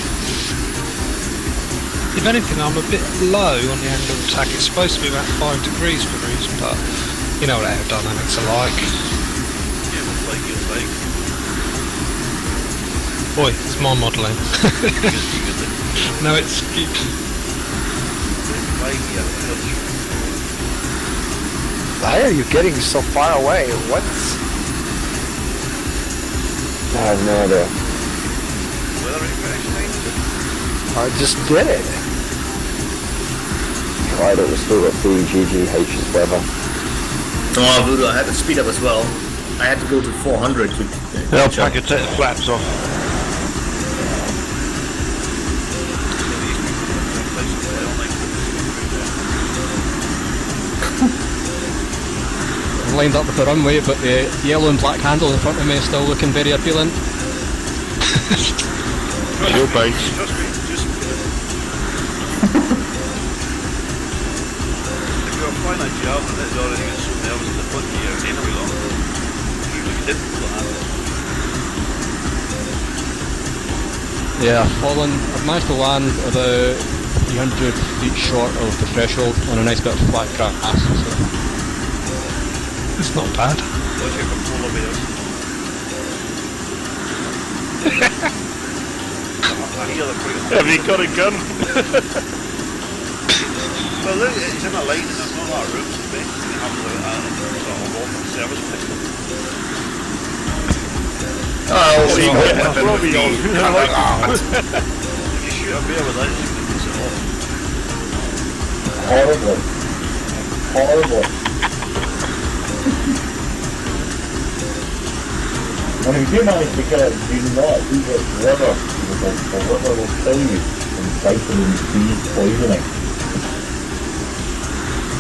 Speaker 9: If anything, I'm a bit low on the angle of attack. It's supposed to be about 5 degrees for Cruse, but you know what aerodynamics are like.
Speaker 5: Yeah, it's like.
Speaker 9: Boy, it's my modelling. No, it's
Speaker 2: Why are you getting so far away? What's...
Speaker 4: I have no idea.
Speaker 2: I just did it.
Speaker 4: Right, it was still at BGGH's weather.
Speaker 3: Oh, Voodoo, I had to speed up as well. I had to go to 400 to
Speaker 1: They'll pack a set of flaps off.
Speaker 6: Lined up with the runway, but the yellow and black handle in front of me is still looking very appealing.
Speaker 1: Your base.
Speaker 5: Trust me, just if you're flying a job and it's already got so nervous in the front gear, it ain't long. Even if you didn't plan it.
Speaker 6: Yeah, I've managed to land about 300 feet short of the threshold on a nice bit of flat grass. So.
Speaker 9: It's not bad.
Speaker 5: What's your controller bears?
Speaker 1: Have you got a gun?
Speaker 5: Well, look, it's in a line and there's not a lot of room to be. You have a sort of open service pistol.
Speaker 3: Oh, we
Speaker 1: Yeah,
Speaker 3: got
Speaker 1: that's
Speaker 3: weapon with
Speaker 1: Robbie on.
Speaker 3: me. Come on.
Speaker 5: If you shoot a bear with that, you can piss it off.
Speaker 8: Horribly. Horribly. And if you do manage to kill it, do not eat its liver, because the liver will kill you from vitamin B poisoning.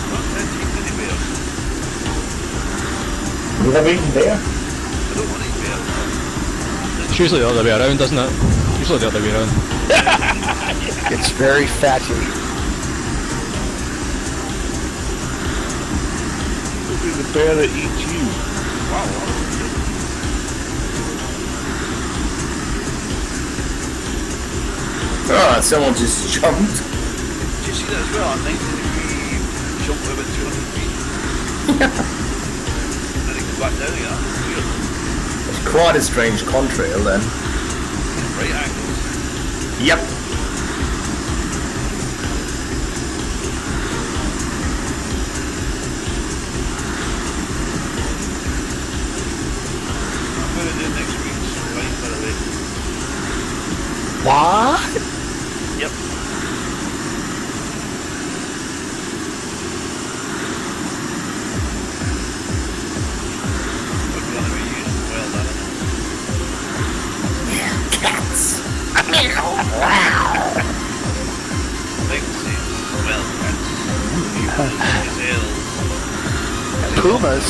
Speaker 5: Not 10 any bears.
Speaker 8: You have eaten bear?
Speaker 5: I don't want to eat bear.
Speaker 6: It's usually the other way around, isn't it? Usually the other way around.
Speaker 2: It's very fatty.
Speaker 1: It'll be the bear that eats you.
Speaker 5: Wow.
Speaker 3: Ah, someone just jumped.
Speaker 5: Did you see that as well? At 90 degree jump about 200 feet. And it goes back down again. That's weird.
Speaker 3: It's quite a strange contrail then.
Speaker 5: Right angles.
Speaker 3: Yep.
Speaker 5: I'm going to do next week's flight, by the way.
Speaker 2: What?
Speaker 5: Yep. We're going to be using well done. Well cats.
Speaker 2: Pumas?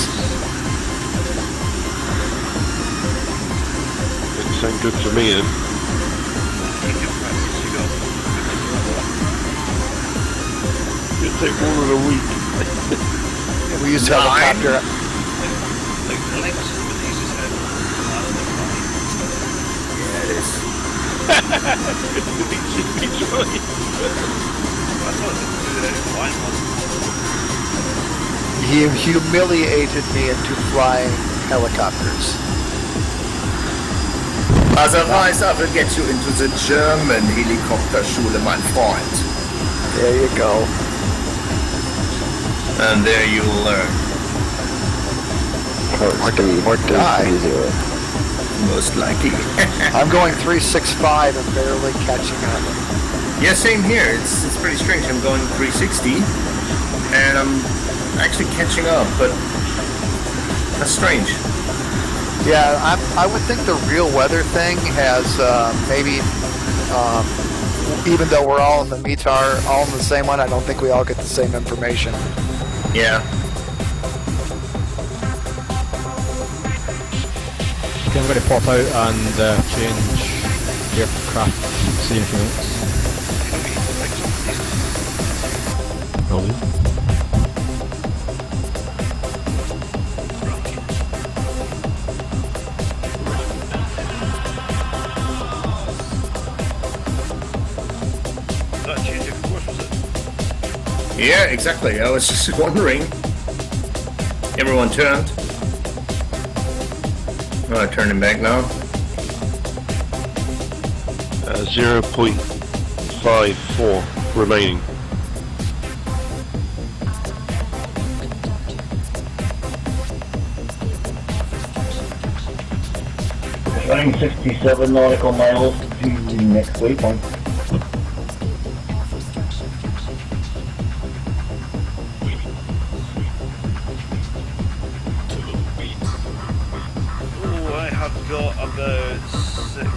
Speaker 1: Doesn't sound good to me, then. It'll take more than a week.
Speaker 2: We use helicopter.
Speaker 5: Like the lynx with the easiest head.
Speaker 3: Yeah, it is.
Speaker 5: I thought it was flying one.
Speaker 2: He humiliated me into flying helicopters.
Speaker 3: Otherwise, I will get you into the German Helikopterschule, mein Freund.
Speaker 2: There you go.
Speaker 3: And there you will learn.
Speaker 2: Or die.
Speaker 3: Most likely.
Speaker 2: I'm going 365 and barely catching up.
Speaker 3: Yeah, same here. It's pretty strange. I'm going 360, and I'm actually catching up, but that's strange.
Speaker 2: Yeah, I would think the real weather thing has maybe, even though we're all in the METAR, all in the same one, I don't think we all get the same information.
Speaker 3: Yeah.
Speaker 6: Okay, I'm going to pop out and change aircraft. See you in a few minutes. Will do.
Speaker 5: That change of course, was it?
Speaker 3: Yeah, exactly. I was just wondering. Everyone turned. Oh, turning back now.
Speaker 1: 0.54 remaining.
Speaker 8: Running 67 nautical miles to the next waypoint.
Speaker 5: Oh, I have got about 6,000.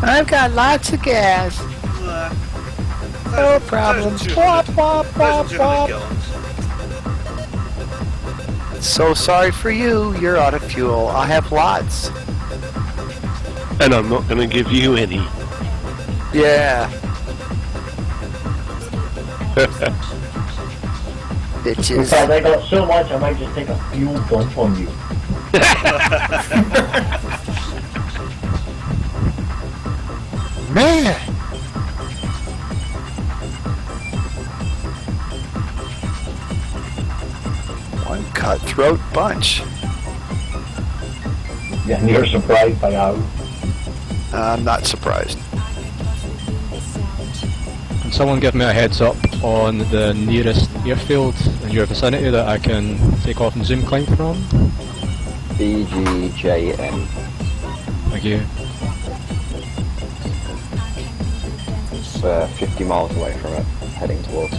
Speaker 2: I've got lots of gas. No problems. Wop, wop, wop, wop. So sorry for you. You're out of fuel. I have lots.
Speaker 1: And I'm not going to give you any.
Speaker 2: Yeah.
Speaker 8: In
Speaker 2: Bitches.
Speaker 8: fact, I got so much I might just take a fuel dump on you.
Speaker 2: Man. One cutthroat bunch.
Speaker 8: and you're surprised by how.
Speaker 2: I'm not surprised.
Speaker 6: Can someone give me a heads up on the nearest airfield in your vicinity that I can take off and zoom climb from?
Speaker 4: BGJN.
Speaker 6: Thank you.
Speaker 4: It's 50 miles away from it, heading towards.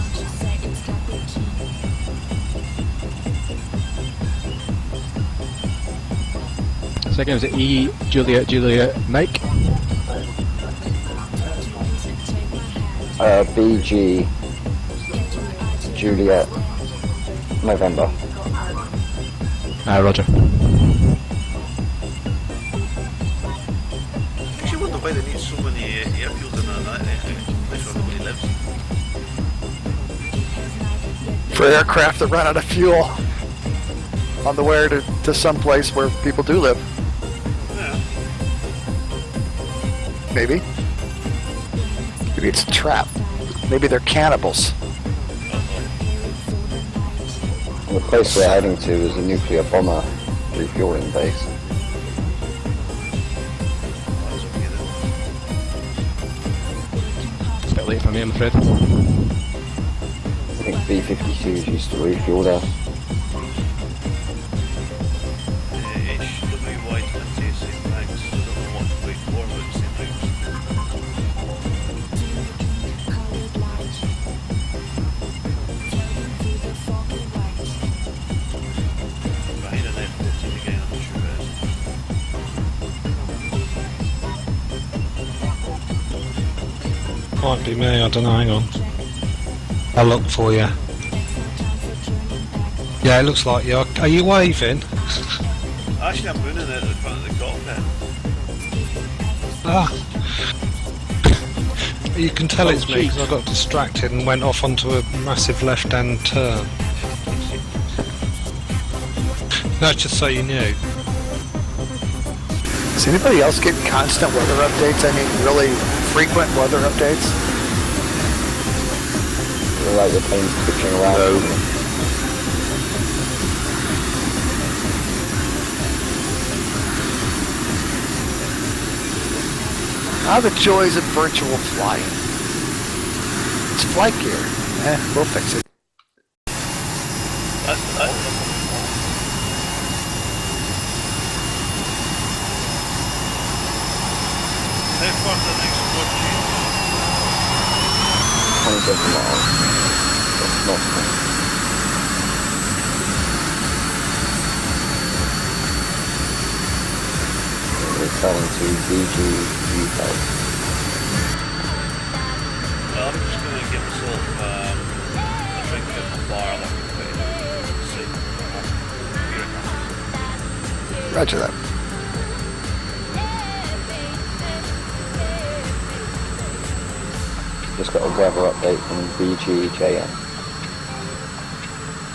Speaker 6: Second was E Juliet Mike.
Speaker 4: BG Juliet November.
Speaker 6: Roger.
Speaker 5: I actually wonder why they need so many airfields in that place where nobody lives.
Speaker 2: For aircraft that run out of fuel on the way to some place where people do live.
Speaker 5: Yeah.
Speaker 2: Maybe. Maybe it's a trap. Maybe they're cannibals.
Speaker 4: The place we're heading to is a nuclear bomber refueling base.
Speaker 6: It's a bit late for me, I'm afraid.
Speaker 4: I think B-52s used to refuel there.
Speaker 5: HWY 20, same thanks. I don't know what to wait for, but same thanks. Behind an F-14 again, I'm not sure where it is.
Speaker 9: Might be me, I don't know, hang on. I'll look for you. Yeah, it looks like you are. Are you waving?
Speaker 5: Actually, I'm mooning it in front of the cockpit.
Speaker 9: Ah. You can tell it's me because I got distracted and went off onto a massive left-hand turn. That's just so you knew.
Speaker 2: Is anybody else getting constant weather updates? I mean, really frequent weather updates?
Speaker 4: Like the plane's pitching around.
Speaker 1: No.
Speaker 2: Ah, the joys of virtual flying. It's FlightGear. We'll fix it.
Speaker 5: That's that. How far to the next port change?
Speaker 4: 27 miles. That's not bad. Returning to BGUK.
Speaker 5: I'm just going to give myself a drink at the bar that I'm going to
Speaker 2: Roger that.
Speaker 4: Just got a weather update from BGJN.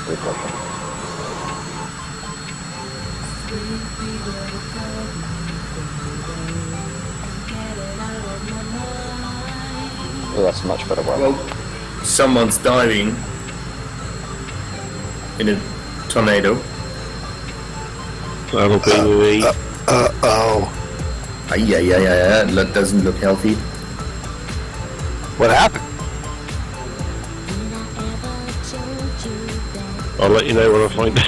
Speaker 4: Refreshing. Oh, that's much better weather.
Speaker 3: Well, someone's diving in a tornado.
Speaker 1: That'll be me.
Speaker 2: Uh-oh.
Speaker 3: Yeah. That doesn't look healthy.
Speaker 2: What happened?
Speaker 1: I'll let you know when I find out.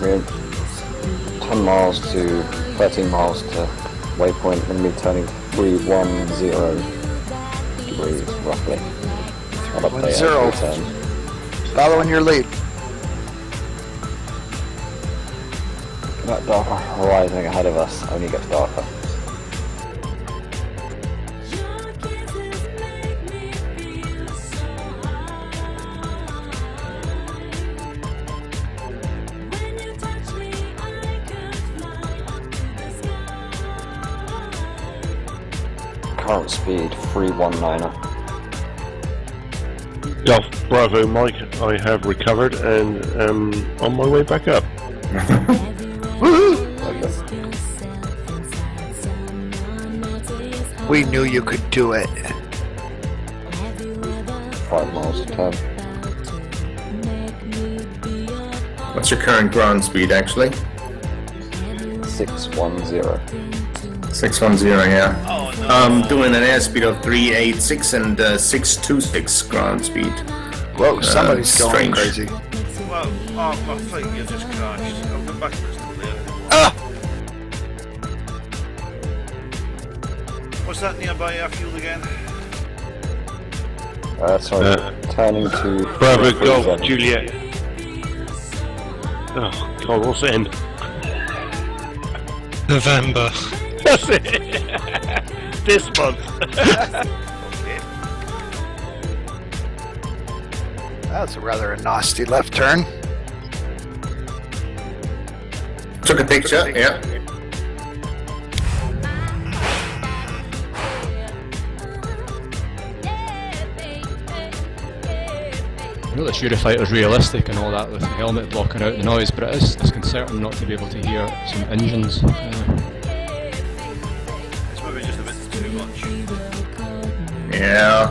Speaker 4: We're 10 miles to 13 miles to waypoint, going to be turning 310 degrees roughly. I'll update
Speaker 2: 10.
Speaker 4: every turn.
Speaker 2: Following your lead.
Speaker 4: That darker horizon ahead of us only gets darker. Current speed 319er.
Speaker 1: Golf Bravo Mike, I have recovered and am on my way back up.
Speaker 2: We knew you could do it.
Speaker 4: 5 miles to turn.
Speaker 3: What's your current ground speed, actually?
Speaker 4: 610.
Speaker 3: 610, yeah.
Speaker 5: Oh, no.
Speaker 3: Doing an airspeed of 386 and 626 ground speed.
Speaker 2: Whoa, somebody's going
Speaker 3: strange.
Speaker 2: crazy.
Speaker 5: Well, my FlightGear just crashed. I'll go back to this there.
Speaker 2: Ah!
Speaker 5: What's that nearby airfield again?
Speaker 4: Sorry, turning to
Speaker 1: Bravo
Speaker 4: 330.
Speaker 1: Golf Juliet. Oh God, what's it in?
Speaker 9: November.
Speaker 1: That's it. This month.
Speaker 5: Okay.
Speaker 2: That's a rather nasty left turn.
Speaker 3: Took a picture, yeah.
Speaker 6: I know the Eurofighter's realistic and all that with the helmet blocking out the noise, but it is disconcerting not to be able to hear some engines.
Speaker 5: It's maybe just a bit too much.
Speaker 3: Yeah.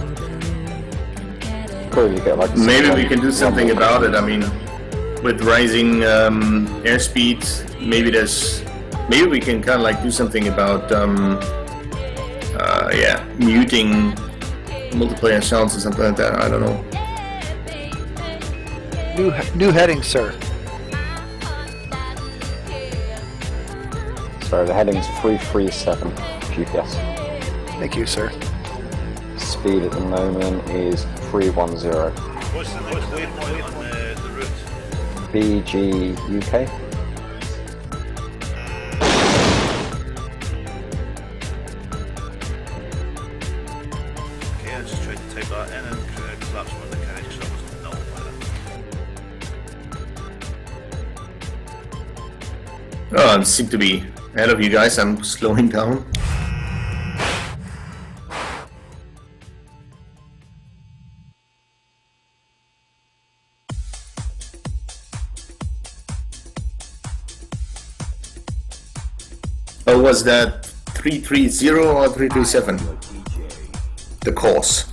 Speaker 4: Cool, you get like
Speaker 3: Maybe we can do something about it. I mean, with rising airspeed, maybe we can kind of like do something about muting multiplayer sounds or something like that. I don't know.
Speaker 2: New heading, sir.
Speaker 4: So the heading's 337 GPS.
Speaker 2: Thank you, sir.
Speaker 4: Speed at the moment is 310.
Speaker 5: What's the next waypoint on the route?
Speaker 4: BGUK.
Speaker 5: Okay, I just tried to type that in and collapse one of the carriages so I wasn't null by that.
Speaker 3: Oh, I seem to be ahead of you guys. I'm slowing down. Oh, was that 330 or 337? The course.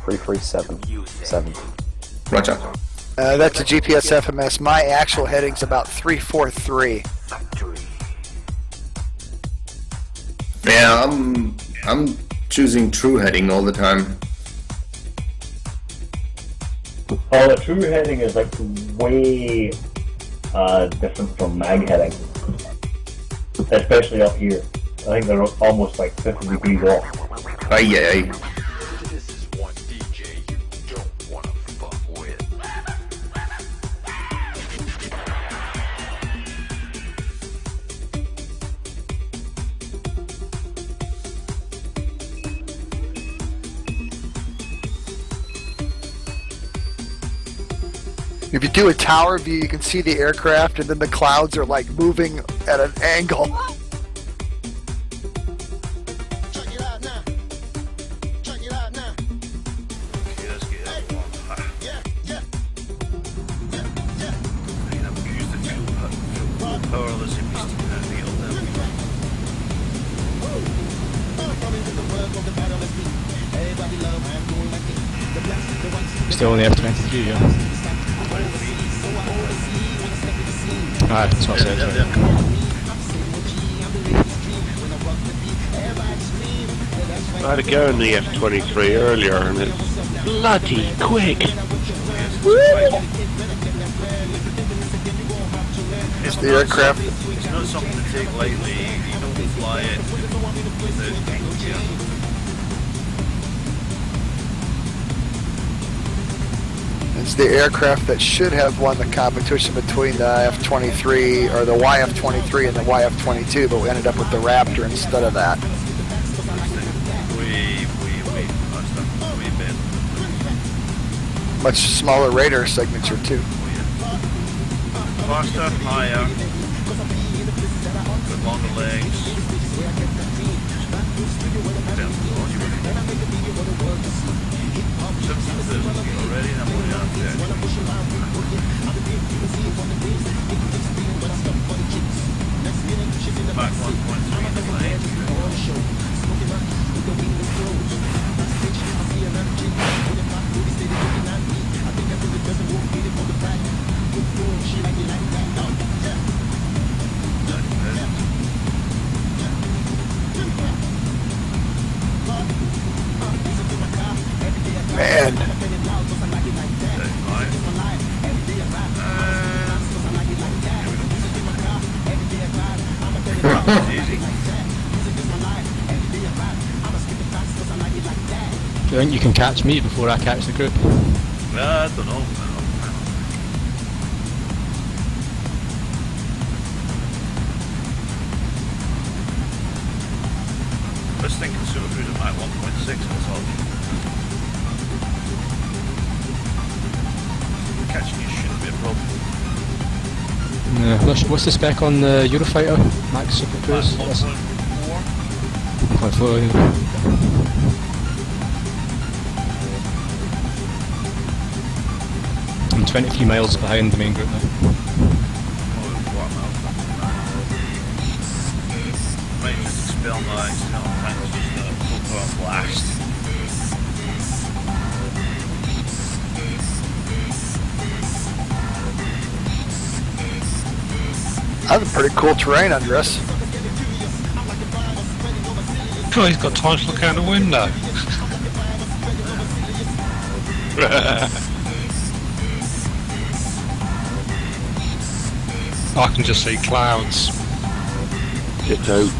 Speaker 4: 337. 7.
Speaker 3: Roger.
Speaker 2: That's a GPS FMS. My actual heading's about 343.
Speaker 3: Yeah, I'm choosing true heading all the time.
Speaker 8: Oh, the true heading is like way different from mag heading. Especially up here. I think they're almost like 50 degrees off.
Speaker 3: Aye, aye, aye.
Speaker 11: This is one DJ you don't wanna fuck with.
Speaker 2: If you do a tower view, you can see the aircraft, and then the clouds are like moving at an angle.
Speaker 5: Okay, let's get that one. I mean, I've used the fuel powerless in beast to get all down.
Speaker 6: Still on the F-23, yeah. Alright, that's what I said. Sorry.
Speaker 1: I had a go in the F-23 earlier and it's bloody quick.
Speaker 2: It's the aircraft.
Speaker 5: It's not something to take lightly. You don't fly it without angle gear.
Speaker 2: It's the aircraft that should have won the competition between the F-23 or the YF-23 and the YF-22, but we ended up with the Raptor instead of that.
Speaker 5: Way faster. Way better.
Speaker 2: Much smaller radar signature too.
Speaker 5: Faster, higher, with longer legs. Already, and I'm only on there. Mach 1.3 in the plane.
Speaker 6: you think you can catch me before I catch the group?
Speaker 5: I don't know. This thing can super cruise at Mach 1.6 that's all. Catching you shouldn't be a problem.
Speaker 6: What's the spec on the Eurofighter? Max Super Cruise?
Speaker 5: 1.4.
Speaker 6: 1.4, yeah. I'm 23 miles behind the main group now.
Speaker 5: Might just expel my external tanks, just full power blast.
Speaker 2: That's a pretty cool terrain under us.
Speaker 9: God, he's got time to look out the window. I can just see clouds.
Speaker 1: Get out.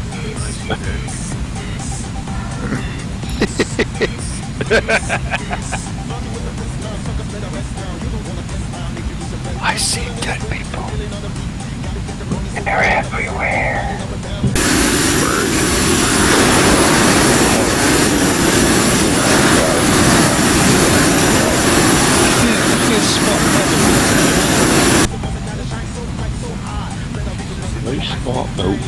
Speaker 2: I see dead people. And they're everywhere.
Speaker 1: Nice spot though.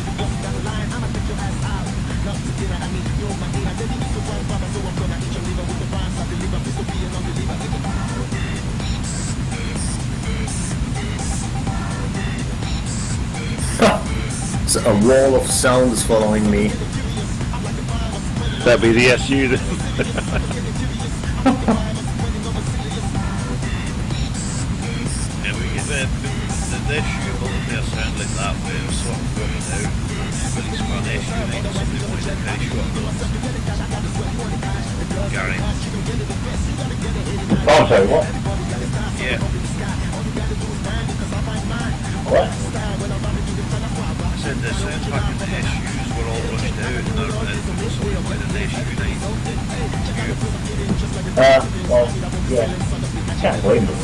Speaker 3: So a wall of sound is following me.
Speaker 1: That'd be the SU then.
Speaker 5: Yeah, we get the issue will be a sound like that where it's sort of going out. But it's got an issue like somebody plays a very short note. Gary.
Speaker 8: Oh, sorry, what?
Speaker 5: Yeah.
Speaker 8: What?
Speaker 5: I said the sound pack and the SUs were all rushed out and they're something like an SU 9.
Speaker 8: Well, yeah. I can't blame them.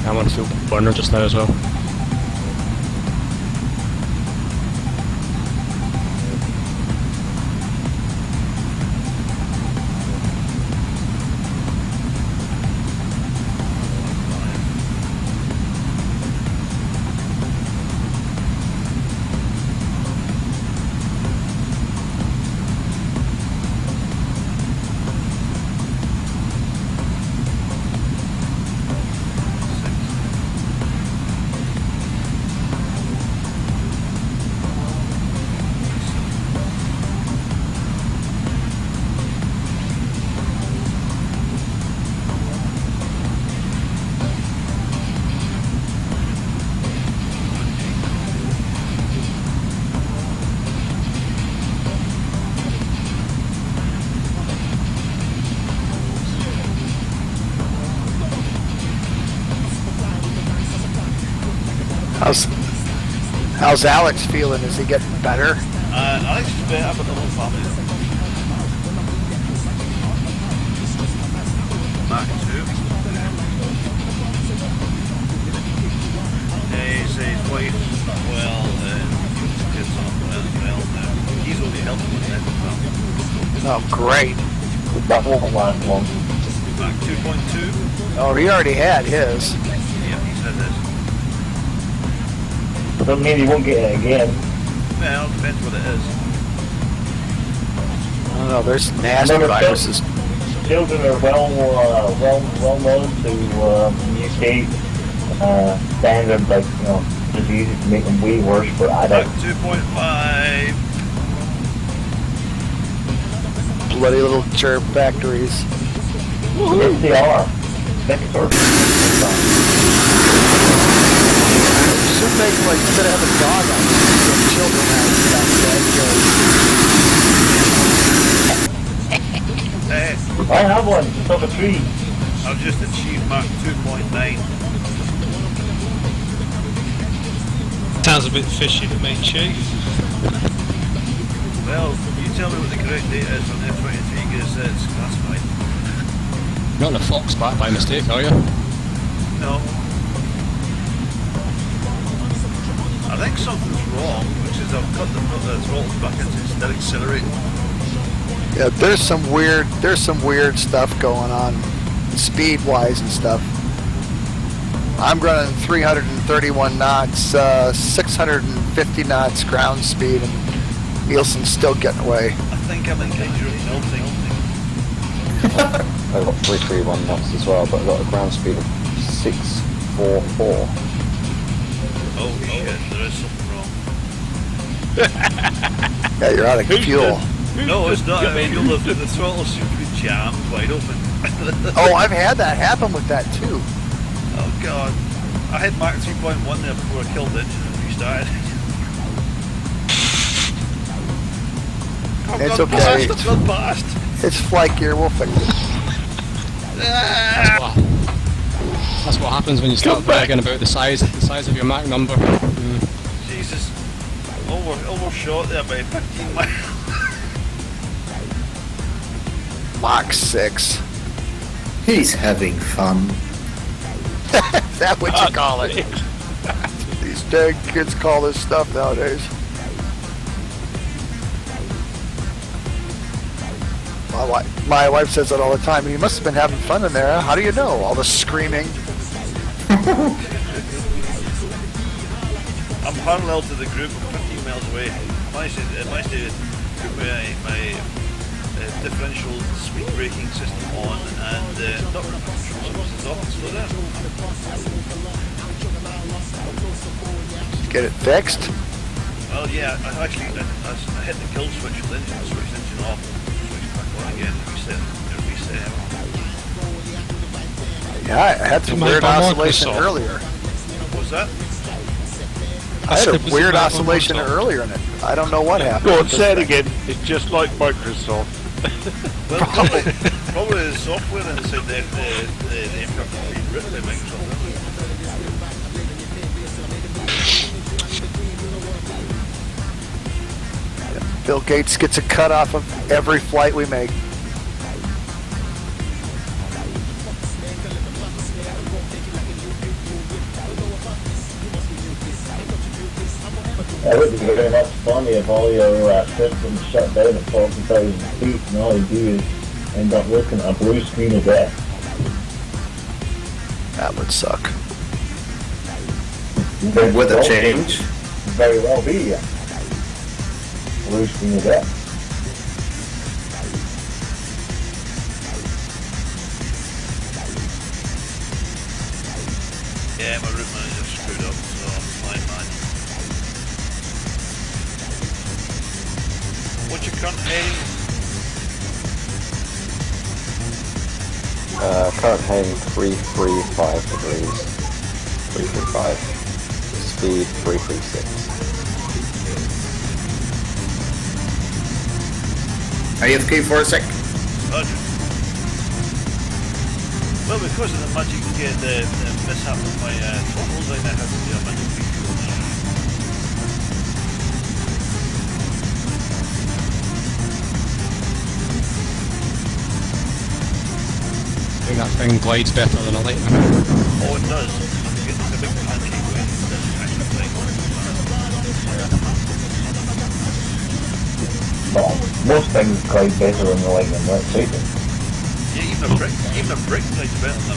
Speaker 6: I'm on full burner just now as well.
Speaker 2: How's Alex feeling? Is he getting better?
Speaker 5: Alex is better, but the whole family. Mach 2. His wife, well, kids off well as well now. He's only helping with that.
Speaker 2: Oh, great.
Speaker 8: That won't last long.
Speaker 5: Mach 2.2.
Speaker 2: Oh, he already had his.
Speaker 5: Yeah, he said this.
Speaker 8: But doesn't mean he won't get it again.
Speaker 5: Well, depends what it is.
Speaker 2: don't know. There's nasty
Speaker 8: Remember,
Speaker 2: viruses.
Speaker 8: Children are well known to UK standard, like, you know, diseases to make them way worse for adults.
Speaker 5: 2.5.
Speaker 2: Bloody little germ factories.
Speaker 8: Yes, they are. Vector.
Speaker 2: Should make, like, instead of having a dog on it, children have
Speaker 8: I have one. It's up a tree.
Speaker 5: I've just achieved Mark 2.9.
Speaker 9: Sounds a bit fishy to me, Chief.
Speaker 5: Well, you tell me what the correct data is on F23 BGSS, that's fine.
Speaker 6: Not in a fox back by mistake, are you?
Speaker 5: No. I think something's wrong, which is I've cut the throttles back into instead accelerating.
Speaker 2: Yeah, there's some weird stuff going on, speed-wise and stuff. I'm running 331 knots, 650 knots ground speed, and Nielsen's still getting away.
Speaker 5: I think I'm in danger of melting.
Speaker 4: I've got 331 knots as well, but I've got a ground speed of 644.
Speaker 5: Oh shit, there is something wrong.
Speaker 2: Yeah, you're out of fuel.
Speaker 5: No, it's not. I mean, the throttle seems to be jammed wide open.
Speaker 2: Oh, I've had that happen with that too.
Speaker 5: Oh god. I had Mach 3.1 there before I killed the engine and restarted.
Speaker 2: It's okay.
Speaker 5: I've gone past.
Speaker 2: It's FlightGear, we'll fix it.
Speaker 6: That's what happens when you start bragging about the size of your Mac number.
Speaker 5: Jesus. Overshot there by 15 miles.
Speaker 2: Mach 6.
Speaker 3: He's having fun.
Speaker 2: Is that what you call it? These dang kids call this stuff nowadays. My wife says it all the time. You must have been having fun in there. How do you know? All the screaming.
Speaker 5: I'm parallel to the group, I'm 15 miles away. I managed to put my differential speed braking system on and not control surfaces off and slow down.
Speaker 2: Get it fixed?
Speaker 5: Well, yeah, I hit the kill switch for the engine, switched the engine off, switched back on again, reset.
Speaker 2: Yeah, I had some weird oscillation earlier.
Speaker 5: What's that?
Speaker 2: I had a weird oscillation earlier in it. I don't know what happened.
Speaker 1: Go on, say it again. It's just like Microsoft.
Speaker 5: Well, probably the software inside the aircraft has been written by Microsoft.
Speaker 2: Bill Gates gets a cut off of every flight we make.
Speaker 8: It would be very much funny if all your systems shut down at 40,000 feet and all you do is end up looking at a blue screen of death.
Speaker 2: That would suck.
Speaker 3: With a change.
Speaker 8: Very well be, yeah. Blue screen of death.
Speaker 5: Yeah, my route manager screwed up, so I'm flying man. What's your current heading?
Speaker 4: Current heading 335 degrees. 335. Speed 336.
Speaker 3: AFK for a sec.
Speaker 5: Roger. Well, because of the magic the mishap with my throttles, I now have to do a magic refuel now.
Speaker 6: I think that thing glides better than a lightning.
Speaker 5: Oh, it does. I'm getting a big pancake when it does kind of thing.
Speaker 8: Well, most things glide better than the lightning, let's face it.
Speaker 5: Yeah, even a brick glides better than a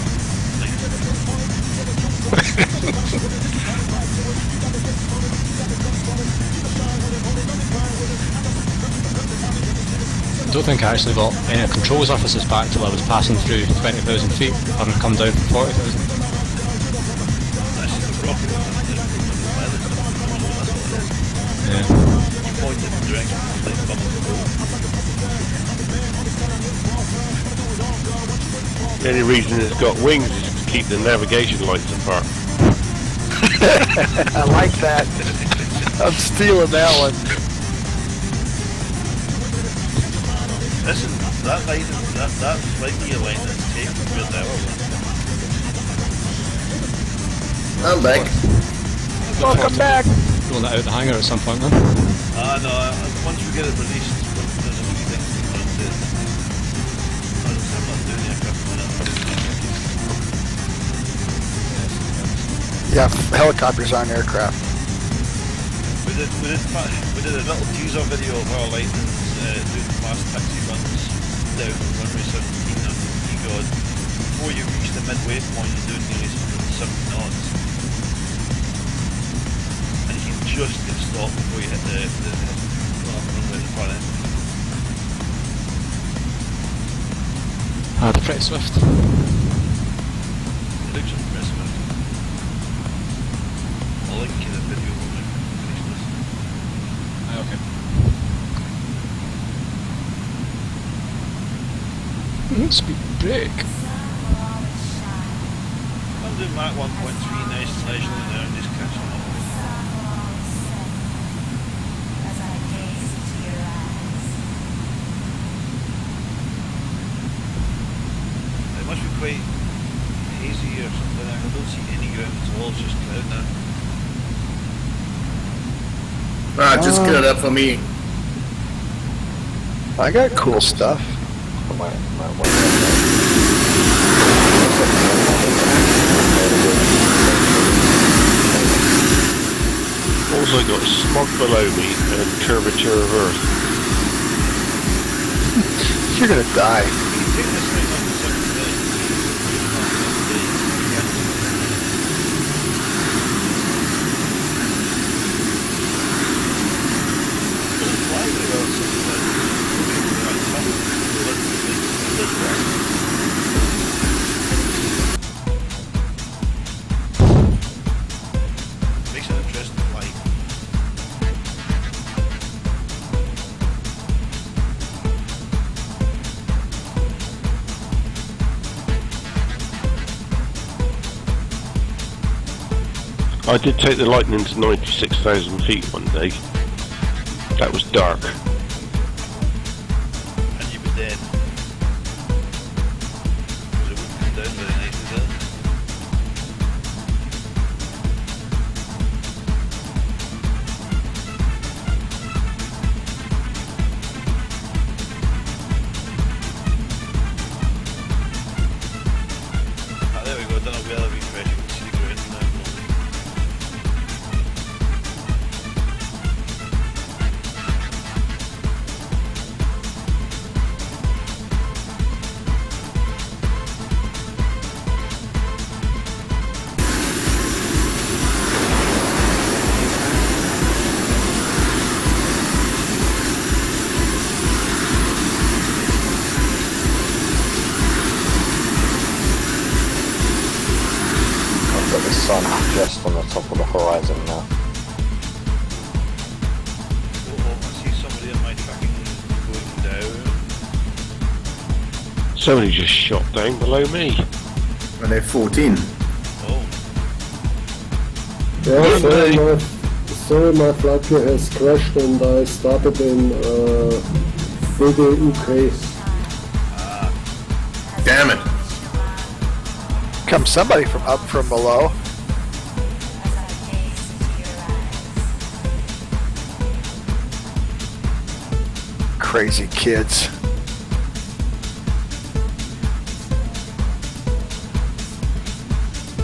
Speaker 6: I don't think I actually got any control surfaces back till I was passing through 20,000 feet, having come down from 40,000.
Speaker 5: That's the rocket.
Speaker 6: Yeah.
Speaker 5: You point in the direction of the bubble.
Speaker 1: The only reason it's got wings is to keep the navigation lights apart.
Speaker 2: I like that. I'm stealing that one.
Speaker 5: Listen, that line, that FlightGear line is taken real tower.
Speaker 3: I'm back.
Speaker 2: Welcome back.
Speaker 6: Rolling it out the hangar at some point then.
Speaker 5: No, once we get it released, there's a few things to run to. I'm not doing it for a minute.
Speaker 2: Yeah, helicopters aren't aircraft.
Speaker 5: We did a little teaser video of our lightnings doing fast taxi runs down runway 17 on EGOD. Before you reach the midway point, you're doing nearly 70 knots. And you can just get stopped before you hit the runway at the front end.
Speaker 6: They're pretty swift.
Speaker 5: It looks impressive. I'll link you the video when we finish this.
Speaker 6: Okay. Speed break.
Speaker 5: I'm doing Mach 1.3 nicely now and just catching up. It must be quite hazy or something. I don't see any ground at all, it's just cloud now.
Speaker 3: Just clear it up for me.
Speaker 2: I got cool stuff.
Speaker 1: Also got smog below me and curvature of Earth.
Speaker 2: You're gonna die.
Speaker 5: Take this thing up to 7 days. Makes an interesting flight.
Speaker 1: I did take the Lightning to 96,000 feet one day. That was dark.
Speaker 5: And you'd be dead. Because it wouldn't come down very nicely then. There we go, done a weather refresh, you can see the ground now.
Speaker 4: I've got the sun just on the top of the horizon now.
Speaker 5: Oh, I see somebody in my tracking going down.
Speaker 1: Somebody just shot down below me.
Speaker 3: And they're 14.
Speaker 5: Oh,
Speaker 10: Yeah, sorry, my FlightGear has crashed and I started in BGUK.
Speaker 3: Damn it.
Speaker 2: Comes somebody from up from below. Crazy kids.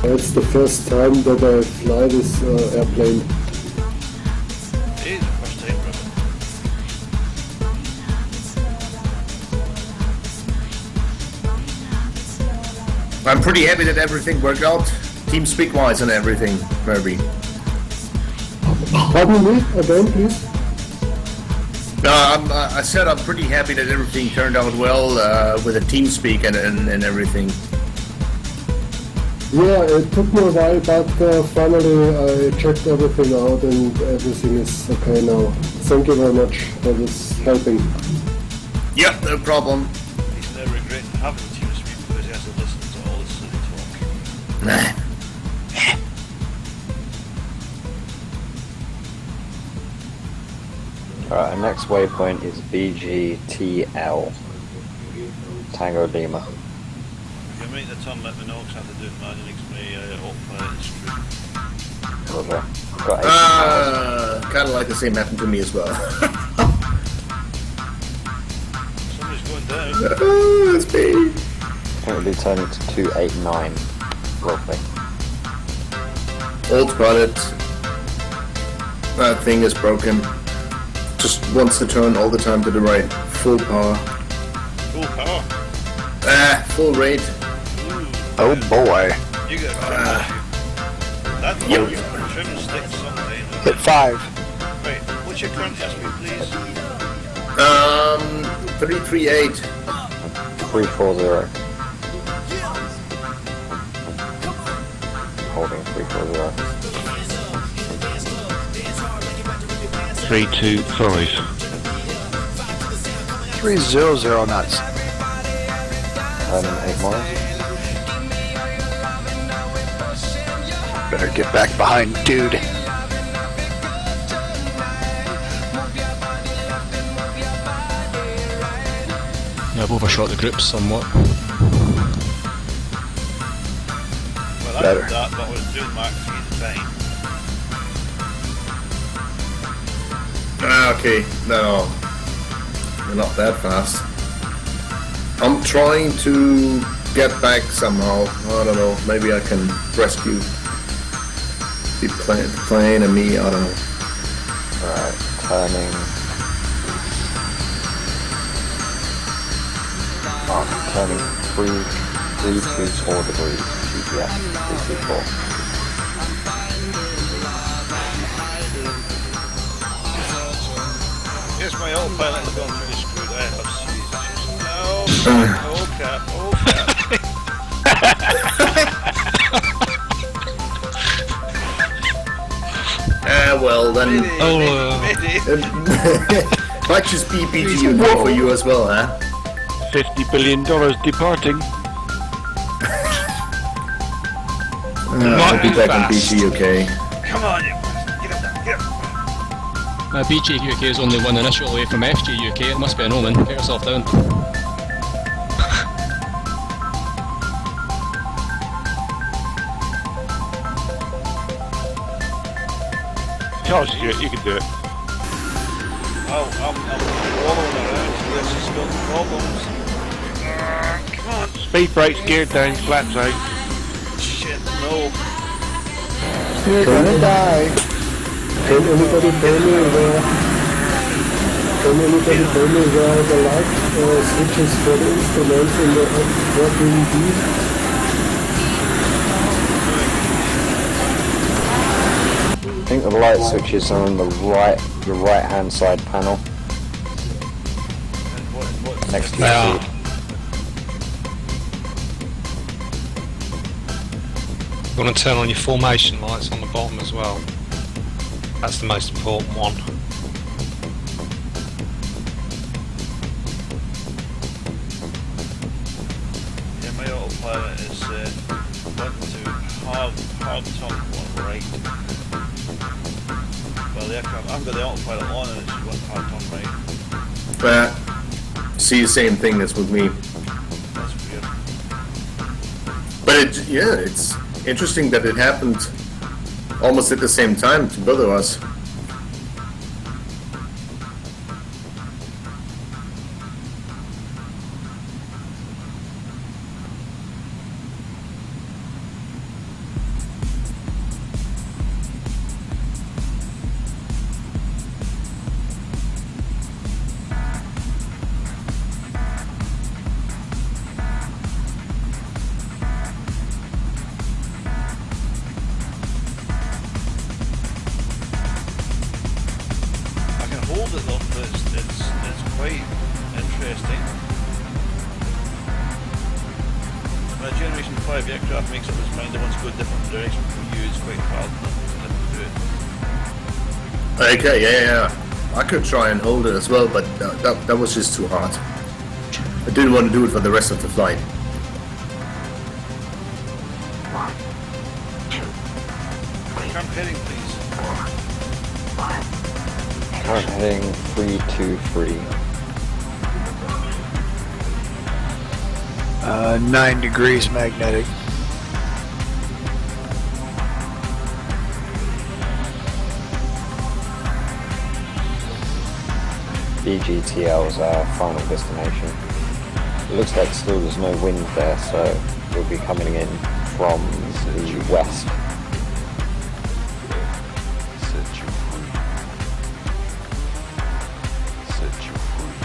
Speaker 10: It's the first time that I fly this airplane.
Speaker 5: it is the first time, brother.
Speaker 3: I'm pretty happy that everything worked out. Team speak wise and everything, Kirby.
Speaker 10: Pardon me again, please.
Speaker 3: I said I'm pretty happy that everything turned out well with the TeamSpeak and everything.
Speaker 10: Yeah, it took me a while, but finally I checked everything out and everything is okay now. Thank you very much for this helping.
Speaker 3: Yep, no problem.
Speaker 5: He's now regretting having the TeamSpeak because he has to listen to all this silly talk.
Speaker 4: Alright, our next waypoint is BGTL. Tango Lima.
Speaker 5: If you make the turn, let me know because I have to do it manually because my autopilot is screwed.
Speaker 4: Roger. I've got 8 miles.
Speaker 3: Kind of like the same happened to me as well.
Speaker 5: Somebody's going down.
Speaker 3: Oh, it's me.
Speaker 4: I think we'll be turning to 289, roughly.
Speaker 3: Autopilot. That thing is broken. Just wants to turn all the time to the right. Full power.
Speaker 5: Full power.
Speaker 3: Full rate.
Speaker 2: Oh boy.
Speaker 5: You got that
Speaker 3: Yep.
Speaker 5: trim sticks someday.
Speaker 2: Hit 5.
Speaker 5: Right, what's your current speed, please?
Speaker 3: 338.
Speaker 4: 340. Holding 340.
Speaker 1: 325.
Speaker 2: 300 knots.
Speaker 4: 8 miles.
Speaker 2: Better get back behind dude.
Speaker 6: Yeah, I've overshot the group somewhat.
Speaker 5: Well, I
Speaker 2: Better.
Speaker 5: did that, but I was doing Mark 3 at the time.
Speaker 3: Okay, no. We're not that fast. I'm trying to get back somehow. I don't know. Maybe I can rescue the plane and me. I don't know.
Speaker 4: Alright, turning. Turning 324 degrees. GPS 324.
Speaker 5: Yes, my autopilot has gone really screwed. I have serious issues. Oh crap, oh crap.
Speaker 3: Well then. Might just be BGUK for you as well, huh?
Speaker 1: $50 billion departing.
Speaker 3: I'll be back on BGUK.
Speaker 5: Come on, you get up there, get up.
Speaker 6: BGUK is only one initial away from FGUK. It must be an omen. Get yourself down.
Speaker 1: Charles, you can do it.
Speaker 5: I'm wallowing around. This has got problems. Come on.
Speaker 1: Speed brakes geared down, flaps out.
Speaker 5: Shit, no.
Speaker 2: You're gonna die.
Speaker 10: Can anybody tell me where the light switches for the instruments in the working beat?
Speaker 4: I think the light switches are on the right hand side panel. Next to your seat.
Speaker 9: You want to turn on your formation lights on the bottom as well. That's the most important one.
Speaker 5: Yeah, my autopilot is wanting to hard turn one right. Well, the aircraft, I've got the autopilot on and it's one hard turn right.
Speaker 3: See the same thing that's with me.
Speaker 5: That's weird.
Speaker 3: But it's interesting that it happened almost at the same time to both of us.
Speaker 5: quite interesting. When a Generation 5 aircraft makes up its mind it wants to go a different direction from you, it's quite hard to do it.
Speaker 3: Okay, yeah. I could try and hold it as well, but that was just too hard. I didn't want to do it for the rest of the flight.
Speaker 5: Current heading, please.
Speaker 4: Current heading 323.
Speaker 2: 9 degrees magnetic.
Speaker 4: BGTL is our final destination. It looks like still there's no wind there, so we'll be coming in from the west.
Speaker 11: Set you free. Set you free.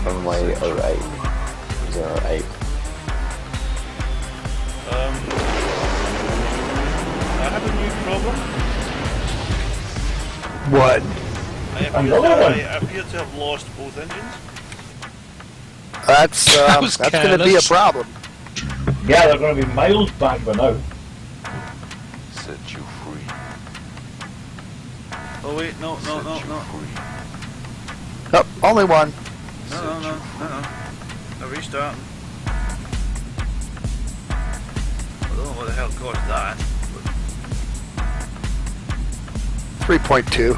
Speaker 4: Runway 08. 08.
Speaker 5: I have a new problem.
Speaker 2: What?
Speaker 5: I appear to have lost both engines.
Speaker 2: That's
Speaker 9: was
Speaker 2: that's going to be a
Speaker 9: careless.
Speaker 2: problem.
Speaker 8: Yeah, they're going to be miles back by now.
Speaker 11: Set you free.
Speaker 5: Oh wait, no.
Speaker 11: Set you free.
Speaker 2: Oh, only one.
Speaker 5: No. A restart. I don't know what the hell caused that.
Speaker 2: 3.2.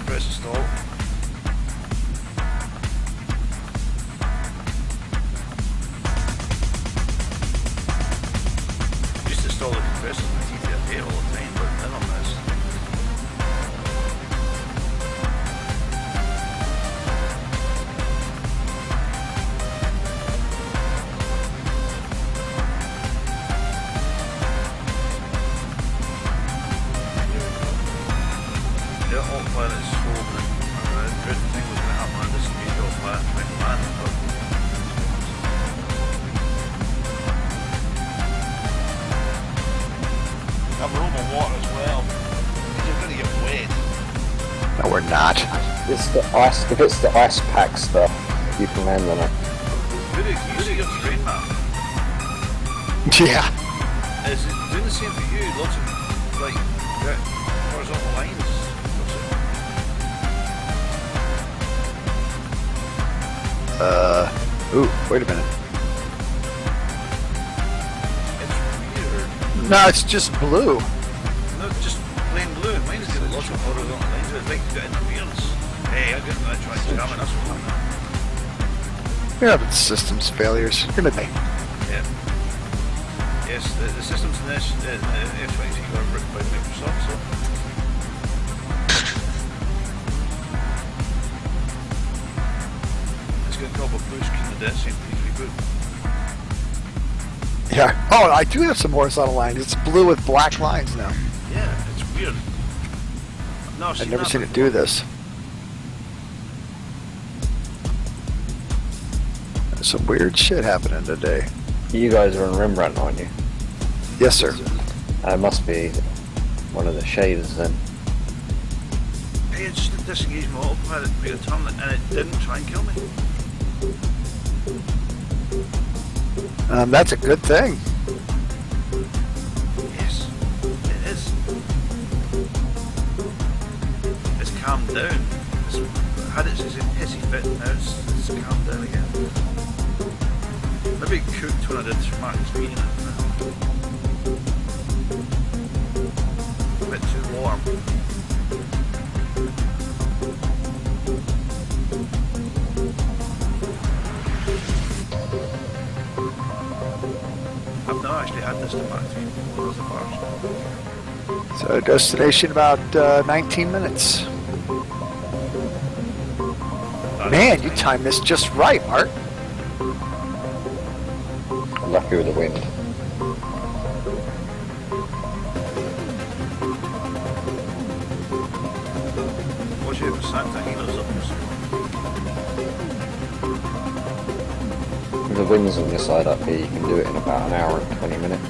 Speaker 5: Press stall. Used to stall the compressors in my TTFA all the time, but none on this. Yeah, autopilot is slow, but dreaded thing was going to happen on this speed autopilot trying to land, but I'm over water as well. You're going to get wet.
Speaker 2: No, we're not.
Speaker 4: It's the ice. If it's the ice pack stuff, you can land on it.
Speaker 5: Really, you see your terrain map.
Speaker 2: Yeah.
Speaker 5: Is it doing the same for you? Lots of like horizontal lines.
Speaker 2: Ooh, wait a minute.
Speaker 5: It's weird.
Speaker 2: No, it's just blue.
Speaker 5: No, just plain blue. Mine's got lots of horizontal lines. It's like got interference. Hey, I'm getting that trying to jam it. That's what's happening.
Speaker 2: Yeah, but systems failures. You're gonna be.
Speaker 5: Yeah. Yes, the systems in this F-22 are written by Microsoft, so. It's going to call a blue screen of death saying please reboot.
Speaker 2: Yeah. Oh, I do have some horizontal lines. It's blue with black lines now.
Speaker 5: Yeah, it's weird.
Speaker 2: I've never seen it do this. There's some weird shit happening today.
Speaker 4: You guys are in Rembrandt, aren't you?
Speaker 2: Yes, sir.
Speaker 4: It must be one of the shaders then.
Speaker 5: Hey, it's just disengaged my autopilot to make a turn and it didn't try and kill me.
Speaker 2: That's a good thing.
Speaker 5: Yes, it is. It's calmed down. It's had its hissy bit, now it's calmed down again. Maybe it cooked when I did smart speed in it. A bit too warm. I've not actually had this to Mark 3 before as a first.
Speaker 2: So destination about 19 minutes. Man, you timed this just right, Mark.
Speaker 4: Lucky with the wind.
Speaker 5: Watch out for Santa Healers up here somewhere.
Speaker 4: With the wind's on your side up here, you can do it in about an hour and 20 minutes.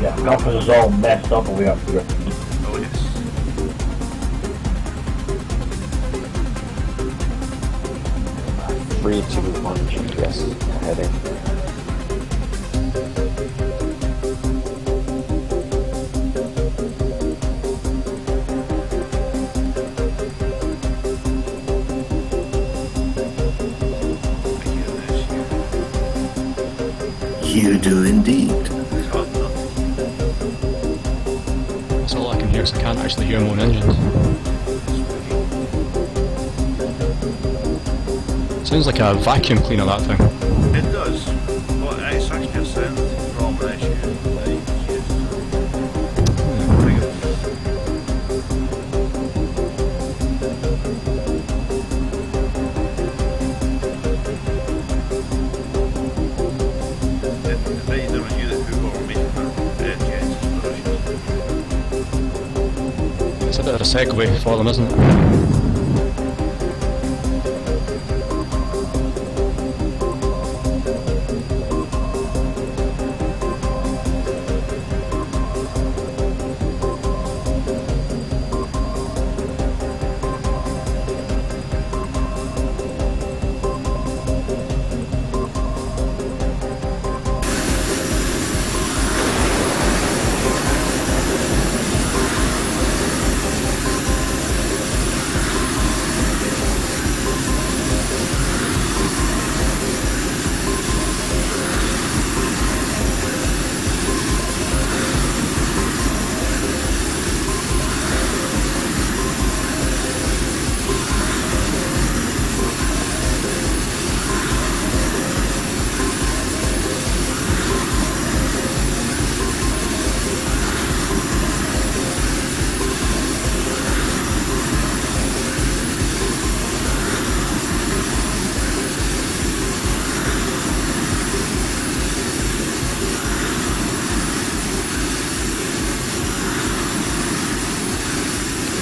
Speaker 8: Yeah, compass is all messed up away up here.
Speaker 5: Oh yes.
Speaker 4: Three, two, one, GPS heading.
Speaker 3: You do indeed.
Speaker 6: That's all I can hear, 'cause I can't actually hear my own engines. Sounds like a vacuum cleaner, that thing.
Speaker 5: It does. Well, it's actually a sound from an issue that you can use. Pretty good. It may never knew that Google were making their jets productions.
Speaker 6: It's a bit of a segue for them, isn't it?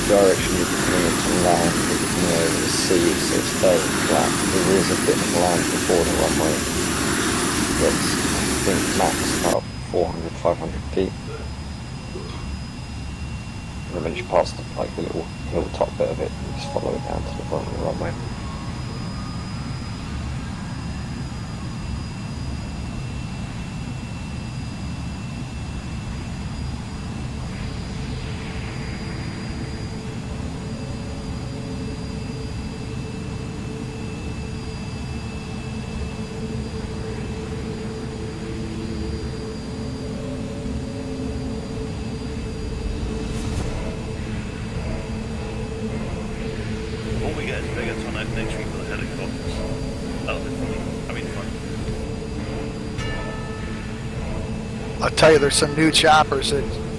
Speaker 4: Direction you're coming into land, you're coming over the sea, so it's very flat. There is a bit of land before the runway. That's, I think, max about 400, 500 feet. And then you pass the, like, the little hilltop bit of it, and just follow it down to the front of the runway.
Speaker 5: When we get a bigger turnout next week for the helicopters, that'll be funny. I mean, fun.
Speaker 2: I'll tell you, there's some new choppers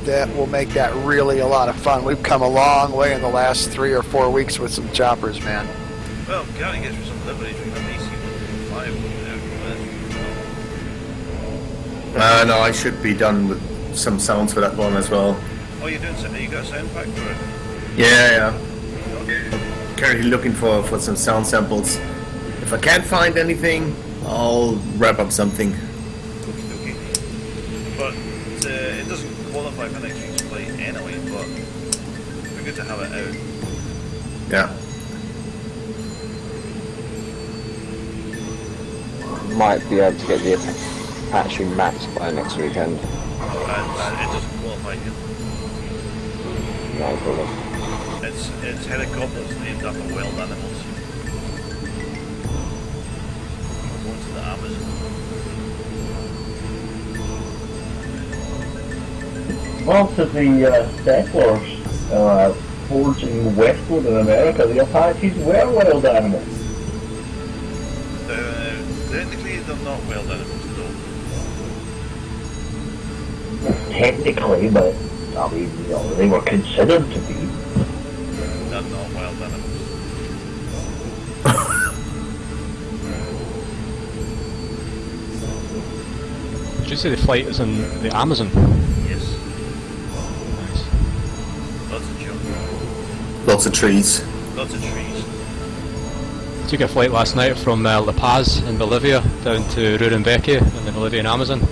Speaker 2: that will make that really a lot of fun. We've come a long way in the last 3 or 4 weeks with some choppers, man.
Speaker 5: Well, Gary gets me some deliveries. We have AC-5 there.
Speaker 3: No, I should be done with some sounds for that one as well.
Speaker 5: Oh, you're doing something? You got a sound pack for it?
Speaker 3: Yeah.
Speaker 5: Okay.
Speaker 3: Currently looking for some sound samples. If I can't find anything, I'll wrap up something.
Speaker 5: Okay. But it doesn't qualify for next week's flight anyway, but it'd be good to have it out.
Speaker 3: Yeah.
Speaker 4: Might be able to get the Apache max by next weekend.
Speaker 5: And it doesn't qualify here.
Speaker 4: No problem.
Speaker 5: It's helicopters named after wild animals. We're going to the Amazon.
Speaker 8: Most of the settlers forging westward in America, the Apaches were wild animals.
Speaker 5: Technically, they're not wild animals, though.
Speaker 8: Technically, but I mean, you know, they were considered to be.
Speaker 5: They're not wild animals.
Speaker 6: Did you say the flight is in the Amazon?
Speaker 5: Yes.
Speaker 6: Nice.
Speaker 5: Lots of junk.
Speaker 3: Lots of trees.
Speaker 5: Lots of trees.
Speaker 6: Took a flight last night from La Paz in Bolivia down to Rurenbeke in the Bolivian Amazon.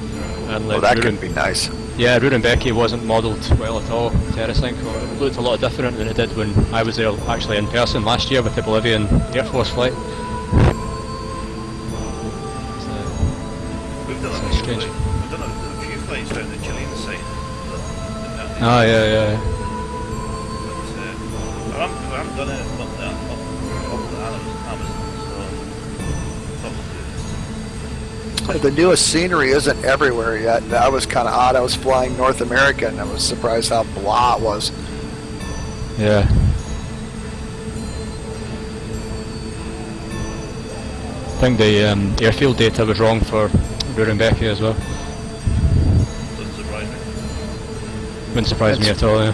Speaker 6: And
Speaker 2: Well, that could be nice.
Speaker 6: Yeah, Rudenbecky wasn't modelled well at all, TerraSync. It looked a lot different than it did when I was there actually in person last year with the Bolivian Air Force flight.
Speaker 5: We've done a few flights. We've done a few flights down the Chilean site.
Speaker 6: Ah, yeah.
Speaker 5: But I haven't done it up the Amazon, so
Speaker 2: The newest scenery isn't everywhere yet. That was kind of odd. I was flying North America and I was surprised how blah it was.
Speaker 6: Yeah. I think the airfield data was wrong for Rudenbecky as well.
Speaker 5: doesn't surprise me.
Speaker 6: Wouldn't surprise me at all, yeah.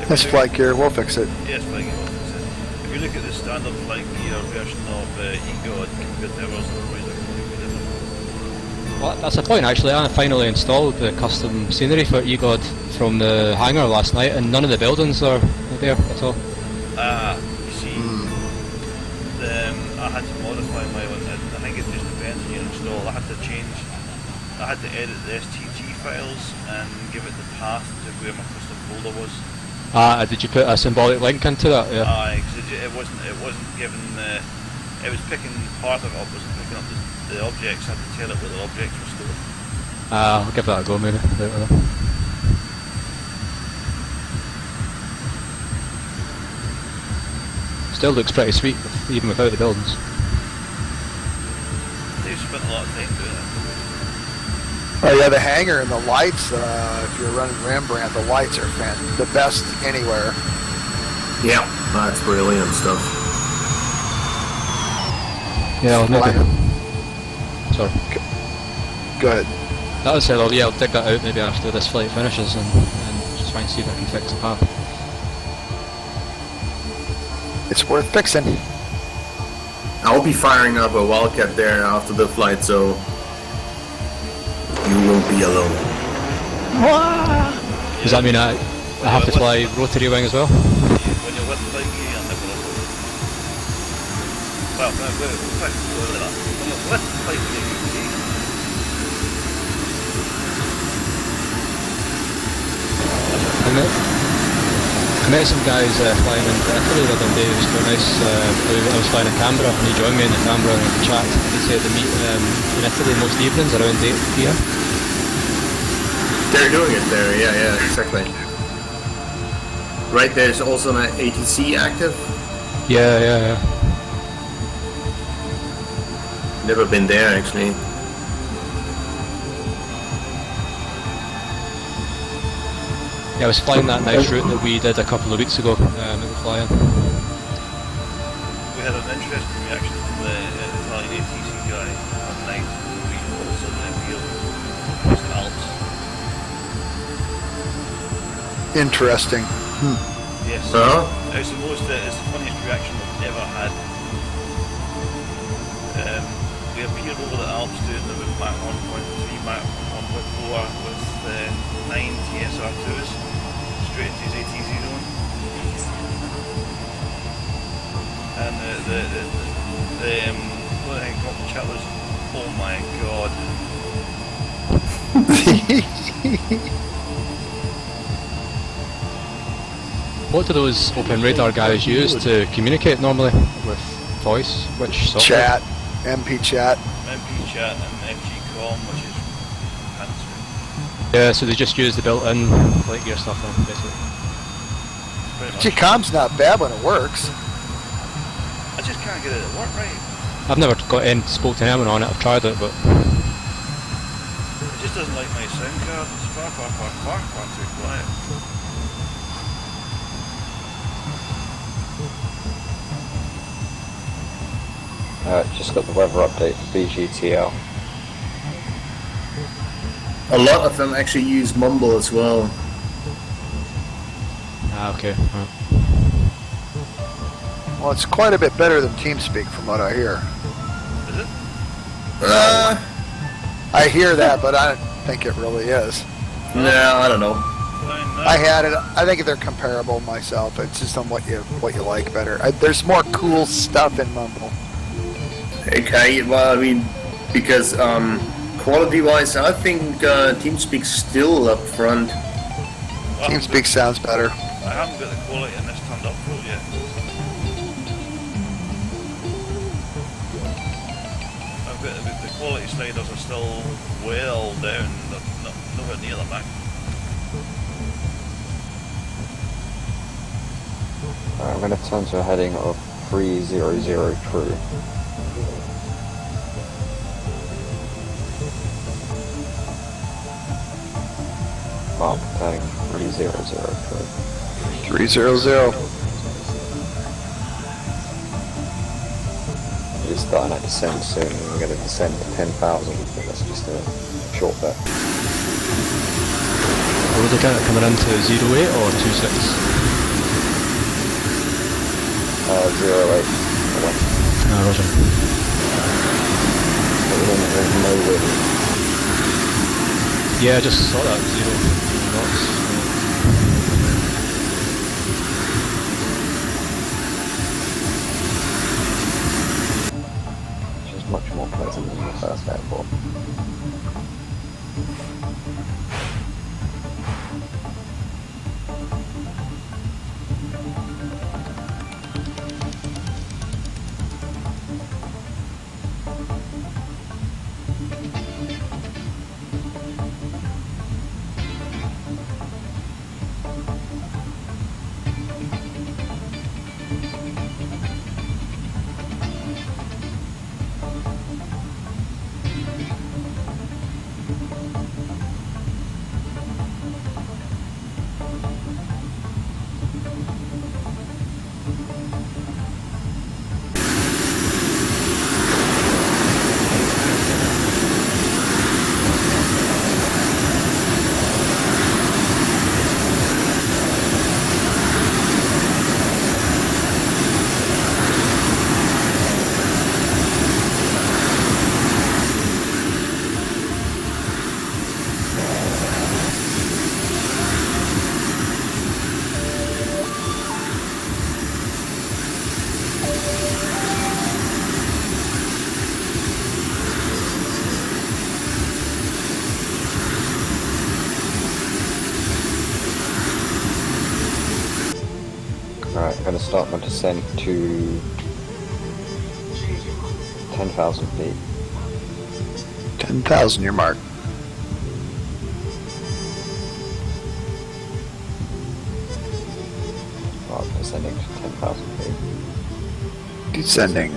Speaker 2: That's FlightGear. We'll fix it.
Speaker 5: Yes, FlightGear will fix it. If you look at the standard FlightGear version of EGOD compared to ours, otherwise they're completely different.
Speaker 6: Well, that's a point actually. I finally installed the custom scenery for EGOD from the hangar last night, and none of the buildings are there at all.
Speaker 5: You see, I had to modify my one. I think it just depends on your install. I had to edit the STG files and give it the path to where my custom folder was.
Speaker 6: Did you put a symbolic link into that? Yeah.
Speaker 5: Because it wasn't given. It was picking part of it up, wasn't picking up the objects. I had to tell it where the objects were stored.
Speaker 6: I'll give that a go maybe later on. Still looks pretty sweet, even without the buildings.
Speaker 5: They've spent a lot of time doing it.
Speaker 2: Oh yeah, the hangar and the lights. If you're running Rembrandt, the lights are the best anywhere.
Speaker 3: Yeah, that's brilliant stuff.
Speaker 6: Yeah, I'll maybe. Sorry.
Speaker 2: Go ahead.
Speaker 6: That was it. I'll dig that out maybe after this flight finishes and just try and see if I can fix the path.
Speaker 2: It's worth fixing.
Speaker 3: I'll be firing up a Wildcat there after the flight, so you won't be alone.
Speaker 6: Does that mean I have to fly rotary wing as well?
Speaker 5: When you're with FlightGear, you're never alone. Well, when you're with FlightGear,
Speaker 6: I met some guys flying in Italy the other day. It was quite nice. I was flying in Canberra and he joined me in the Canberra and we chat. He said they meet in Italy most evenings around 8 PM.
Speaker 3: They're doing it there, yeah, exactly. Right, there's also an ATC active.
Speaker 6: Yeah.
Speaker 3: Never been there actually.
Speaker 6: Yeah, I was flying that nice route that we did a couple of weeks ago at the fly-in.
Speaker 5: we had an interesting reaction from the Italian ATC guy one night. We all of a sudden appeared across the Alps.
Speaker 2: Interesting.
Speaker 5: Yes. It's the funniest reaction I've ever had. We appeared over the Alps doing the Mach 1.3, Mach 1.4 with 9 TSR2s straight into his ATZ zone. And one thing got the chat was, oh my god.
Speaker 6: What do those open radar guys use to communicate normally with voice? Which software?
Speaker 2: Chat, MP chat.
Speaker 5: MP chat and FGCom, which is fancy.
Speaker 6: Yeah, so they just use the built-in FlightGear stuff then, basically.
Speaker 2: FGCom's not bad when it works.
Speaker 5: I just can't get it to work right.
Speaker 6: I've never spoke to anyone on it. I've tried it, but
Speaker 5: It just doesn't like my sound card. It's far too quiet.
Speaker 4: Just got the weather update for BGTL.
Speaker 3: A lot of them actually use Mumble as well.
Speaker 6: okay.
Speaker 2: Well, it's quite a bit better than TeamSpeak from what I hear.
Speaker 5: Is it?
Speaker 2: I hear that, but I don't think it really is.
Speaker 3: No, I don't know.
Speaker 2: I had it. I think they're comparable myself. It's just on what you like better. There's more cool stuff in Mumble.
Speaker 3: Okay, well, I mean, because Quality-wise, I think TeamSpeak's still up front.
Speaker 2: TeamSpeak sounds better.
Speaker 5: I haven't got the quality in this turned up full yet. I've got the quality sliders are still well down, nowhere near the back.
Speaker 4: I'm going to turn to a heading of 300 true. Mark, heading 300 true.
Speaker 2: 300.
Speaker 4: We're starting at descent soon, and we're going to descend to 10,000, but that's just a short bet.
Speaker 6: Are we looking at coming into 08 or 26?
Speaker 4: 08.
Speaker 6: Ah, roger.
Speaker 4: There's no wind.
Speaker 6: Yeah, I just saw that, 0 knots.
Speaker 4: Which is much more pleasant than the first airport. Alright, I'm going to start my descent to 10,000 feet.
Speaker 2: 10,000 your mark.
Speaker 4: Well, descending to 10,000 feet.
Speaker 2: Descending.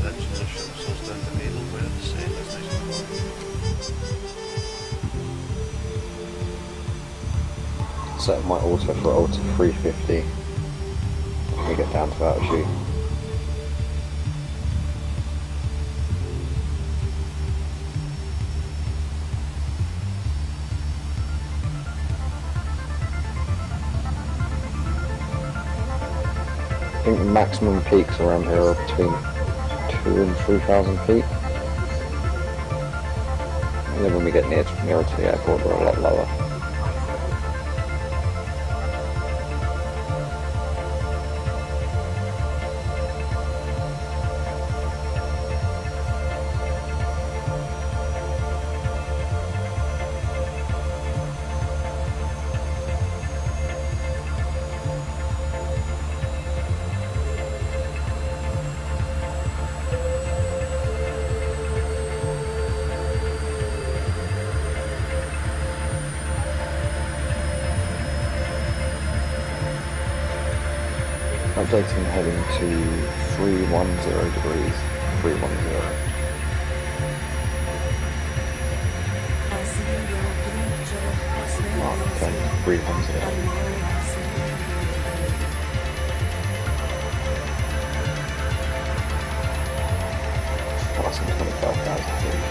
Speaker 5: That's just so down the middle where the same is nice and quiet.
Speaker 4: Set my auto throttle to 350 when we get down to altitude. I think the maximum peaks around here are between 2,000 and 3,000 feet. And then when we get nearer to the airport, we're a lot lower. Updating heading to 310 degrees, 310. Mark 10, 310. Passing 25,000 feet.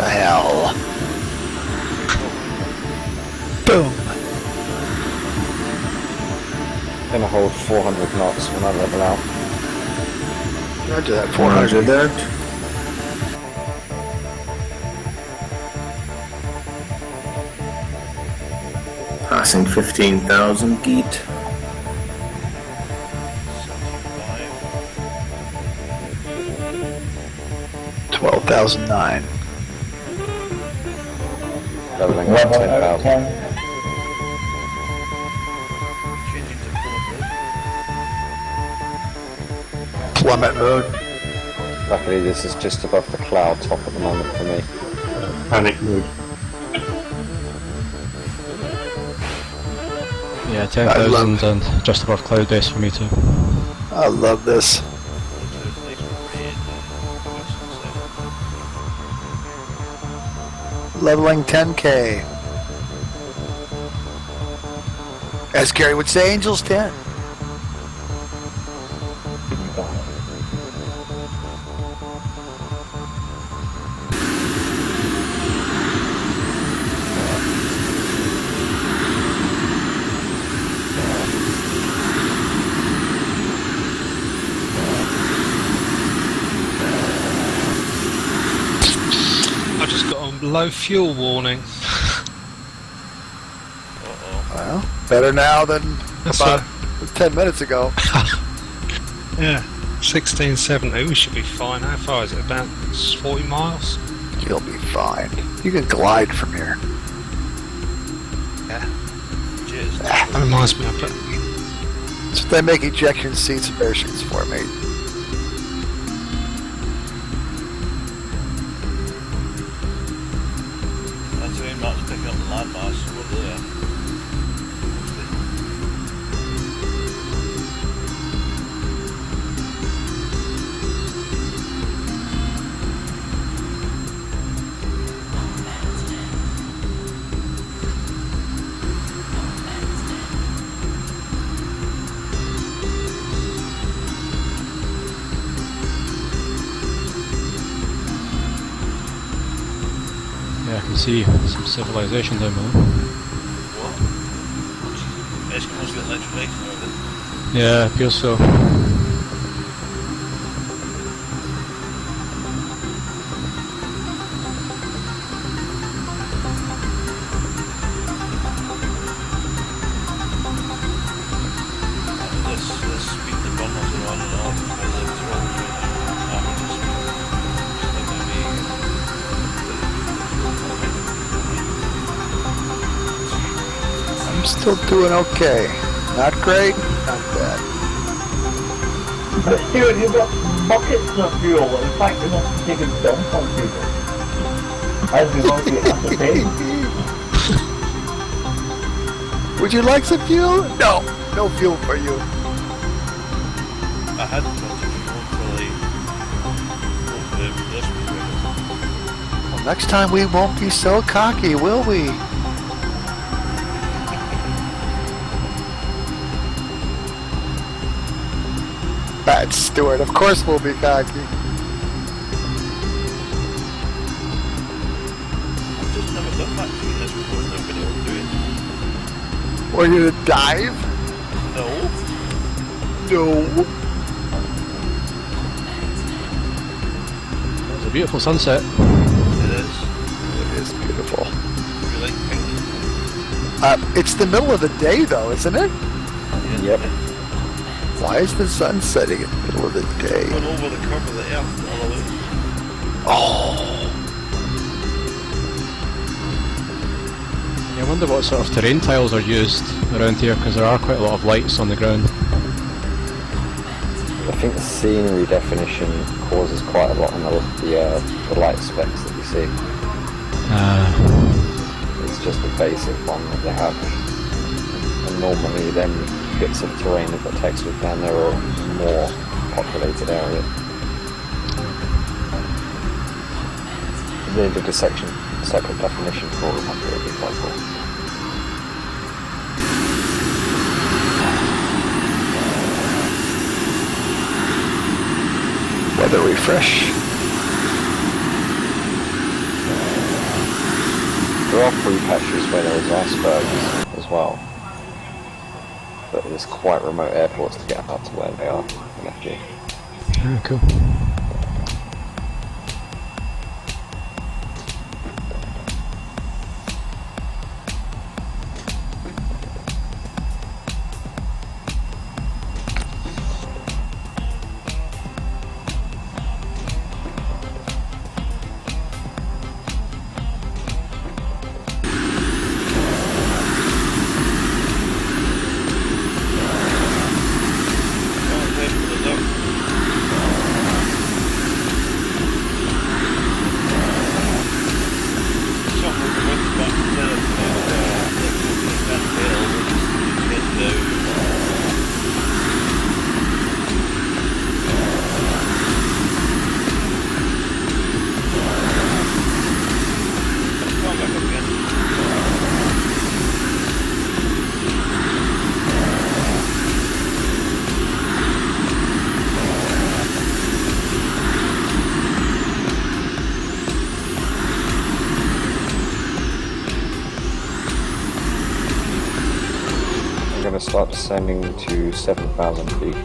Speaker 2: hell? Boom.
Speaker 4: Gonna hold 400 knots when I level out.
Speaker 2: Roger that, 400.
Speaker 3: that. Passing 15,000 geet.
Speaker 2: 12,009.
Speaker 4: Leveling up
Speaker 8: Level out
Speaker 4: 10,000.
Speaker 8: 10.
Speaker 5: Changing to plummet.
Speaker 2: Plummet mode.
Speaker 4: Luckily this is just above the cloud top at the moment for me.
Speaker 1: Panic mode.
Speaker 6: Yeah, 10,000 and just above cloud base for me too.
Speaker 2: I love this. Leveling 10K. As Gary would say, Angels 10.
Speaker 9: I just got a low fuel warning.
Speaker 2: Well, better now than
Speaker 9: That's
Speaker 2: about 10 minutes ago.
Speaker 9: Yeah, 1670. We should be fine. How far is it? About 40 miles?
Speaker 2: You'll be fine. You can glide from here.
Speaker 9: Yeah.
Speaker 5: Cheers.
Speaker 9: That reminds me of it.
Speaker 2: That's what they make ejection seats and parachutes for, mate.
Speaker 5: That's very much picking up the landmass over there.
Speaker 6: Yeah, I can see some civilization down below.
Speaker 5: What? Eskimos get electric lights and everything.
Speaker 6: Yeah, appears so.
Speaker 5: This speed the runners are on and off with the throttle averages. Just like me.
Speaker 2: I'm still doing okay. Not great, not bad.
Speaker 8: But Stuart, you've got buckets of fuel. In fact, you must have taken dump on people. As we want to ascertain.
Speaker 2: Would you like some fuel? No, no fuel for you.
Speaker 5: I had to go to this week.
Speaker 2: Well, next time we won't be so cocky, will we? Bad Stuart, of course we'll be cocky.
Speaker 5: I've just never done that doing this before, never been able to do it.
Speaker 2: Were you to dive?
Speaker 5: No.
Speaker 2: No.
Speaker 6: It's a beautiful sunset.
Speaker 5: It is.
Speaker 2: It is beautiful.
Speaker 5: You like pink?
Speaker 2: It's the middle of the day though, isn't it?
Speaker 4: Yep.
Speaker 2: Why is the sun setting in the middle of the day?
Speaker 5: Gone over the curve of the earth all the way.
Speaker 2: Oh.
Speaker 6: Yeah, I wonder what sort of terrain tiles are used around here, because there are quite a lot of lights on the ground.
Speaker 4: I think the scenery definition causes quite a lot on the light specs that you see. It's just a basic one that they have. And normally then bits of terrain have got text with down there or more populated area. If they did a separate definition for them, I think it would be quite cool.
Speaker 2: Weather refresh.
Speaker 4: There are 3 patches where there is icebergs as well, but there's quite remote airports to get up to where they are in FG.
Speaker 6: Oh, cool.
Speaker 4: Start descending to 7,000 feet.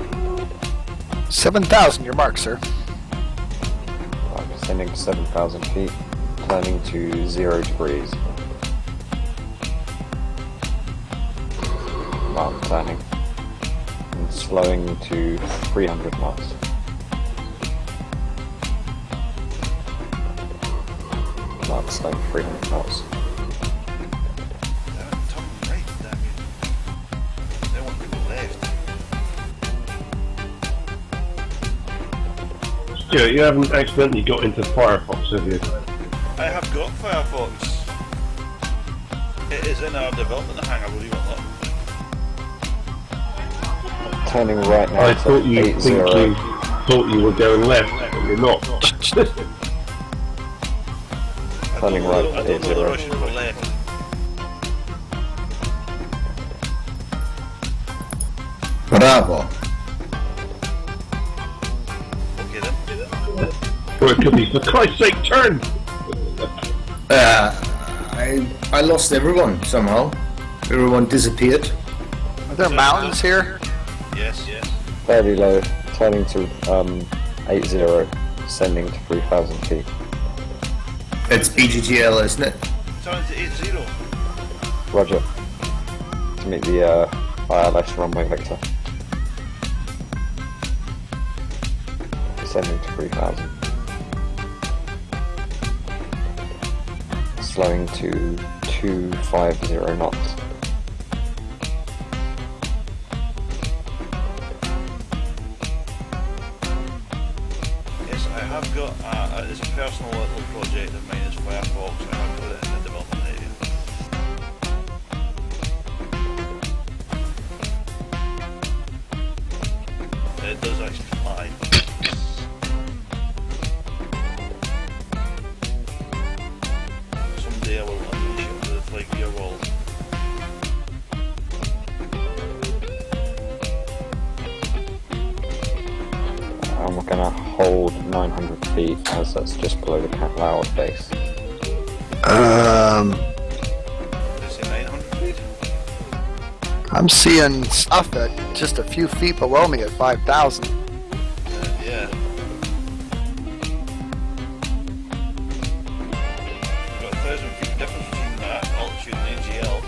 Speaker 2: 7,000, your mark, sir.
Speaker 4: Right, descending to 7,000 feet, turning to 0 degrees. Mark turning. And slowing to 300 knots. Mark slowing 300 knots.
Speaker 1: Yeah, you haven't accidentally got into Firefox, have you?
Speaker 5: I have got Firefox. It is in our development hangar, believe it or not.
Speaker 4: Turning right now.
Speaker 1: I thought you thought you were going left, but you're not.
Speaker 4: Turning right
Speaker 5: I don't know the Russian for left.
Speaker 3: Bravo.
Speaker 1: Or it could be, for Christ's sake, turn!
Speaker 3: I lost everyone somehow. Everyone disappeared.
Speaker 2: Are there mountains here?
Speaker 5: Yes, yes.
Speaker 4: Fairly low, turning to 80, descending to 3,000 feet.
Speaker 3: It's BGTL, isn't it?
Speaker 5: Turning to 80.
Speaker 4: Roger. To meet the ILS runway vector. Descending to 3,000. Slowing to 250 knots.
Speaker 5: Yes, I have got it's a personal little project of mine is Firefox. I have got it in the development area. It does actually fly. Someday I will unleash it to the FlightGear world.
Speaker 4: And we're going to hold 900 feet as that's just below the Cat Lower base.
Speaker 5: Did you say 900 feet?
Speaker 2: I'm seeing stuff at just a few feet below me at 5,000.
Speaker 5: Yeah. Got 1,000 feet difference between that altitude and AGL.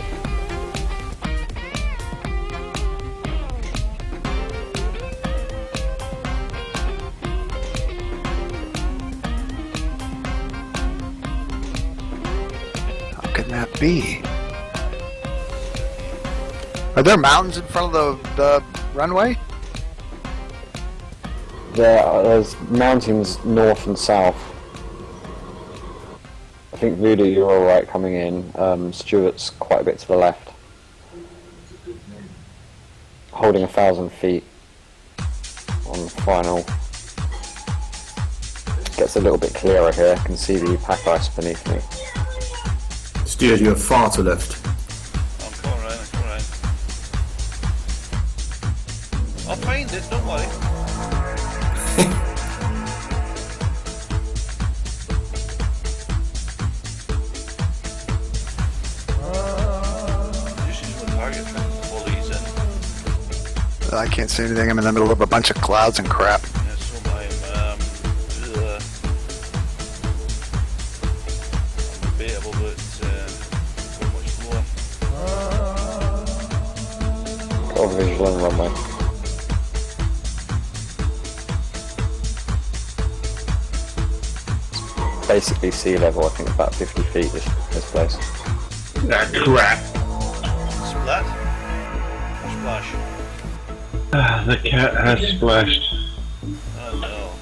Speaker 2: How can that be? Are there mountains in front of the runway?
Speaker 4: There's mountains north and south. I think Voodoo, you're alright coming in. Stuart's quite a bit to the left. Holding 1,000 feet on the final. Gets a little bit clearer here. I can see the pack ice beneath me.
Speaker 3: Stuart, you're far to left.
Speaker 5: I'm coming around, I'll find it, don't worry.
Speaker 2: but I can't see anything. I'm in the middle of a bunch of clouds and crap.
Speaker 5: Yeah, so am I. I'm debatable, but so much slower.
Speaker 4: Got a visual on runway. Basically sea level, I think about 50 feet this place.
Speaker 1: Ah, crap.
Speaker 5: Splat? Or splash?
Speaker 1: Ah, the cat has splashed.
Speaker 5: Oh no.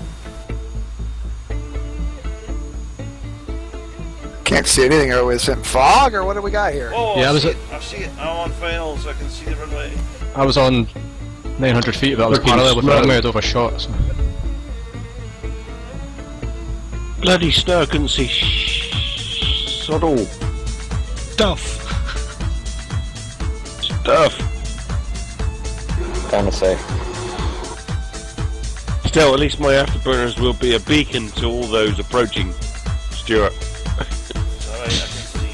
Speaker 2: Can't see anything. Or is it fog, or what do we got here?
Speaker 5: Oh,
Speaker 6: Yeah,
Speaker 5: I
Speaker 6: was
Speaker 5: see
Speaker 6: it-
Speaker 5: it. I see it. I'm on final, so I can see the runway.
Speaker 6: I was on 900 feet, but I was
Speaker 1: Fucking
Speaker 6: parallel with the
Speaker 1: snow.
Speaker 6: runway. I'd overshot. So.
Speaker 1: Bloody snow, I couldn't see sod all.
Speaker 9: Duff.
Speaker 1: Stuff.
Speaker 4: Down to safe.
Speaker 1: Still, at least my afterburners will be a beacon to all those approaching, Stuart.
Speaker 5: It's alright, I can see.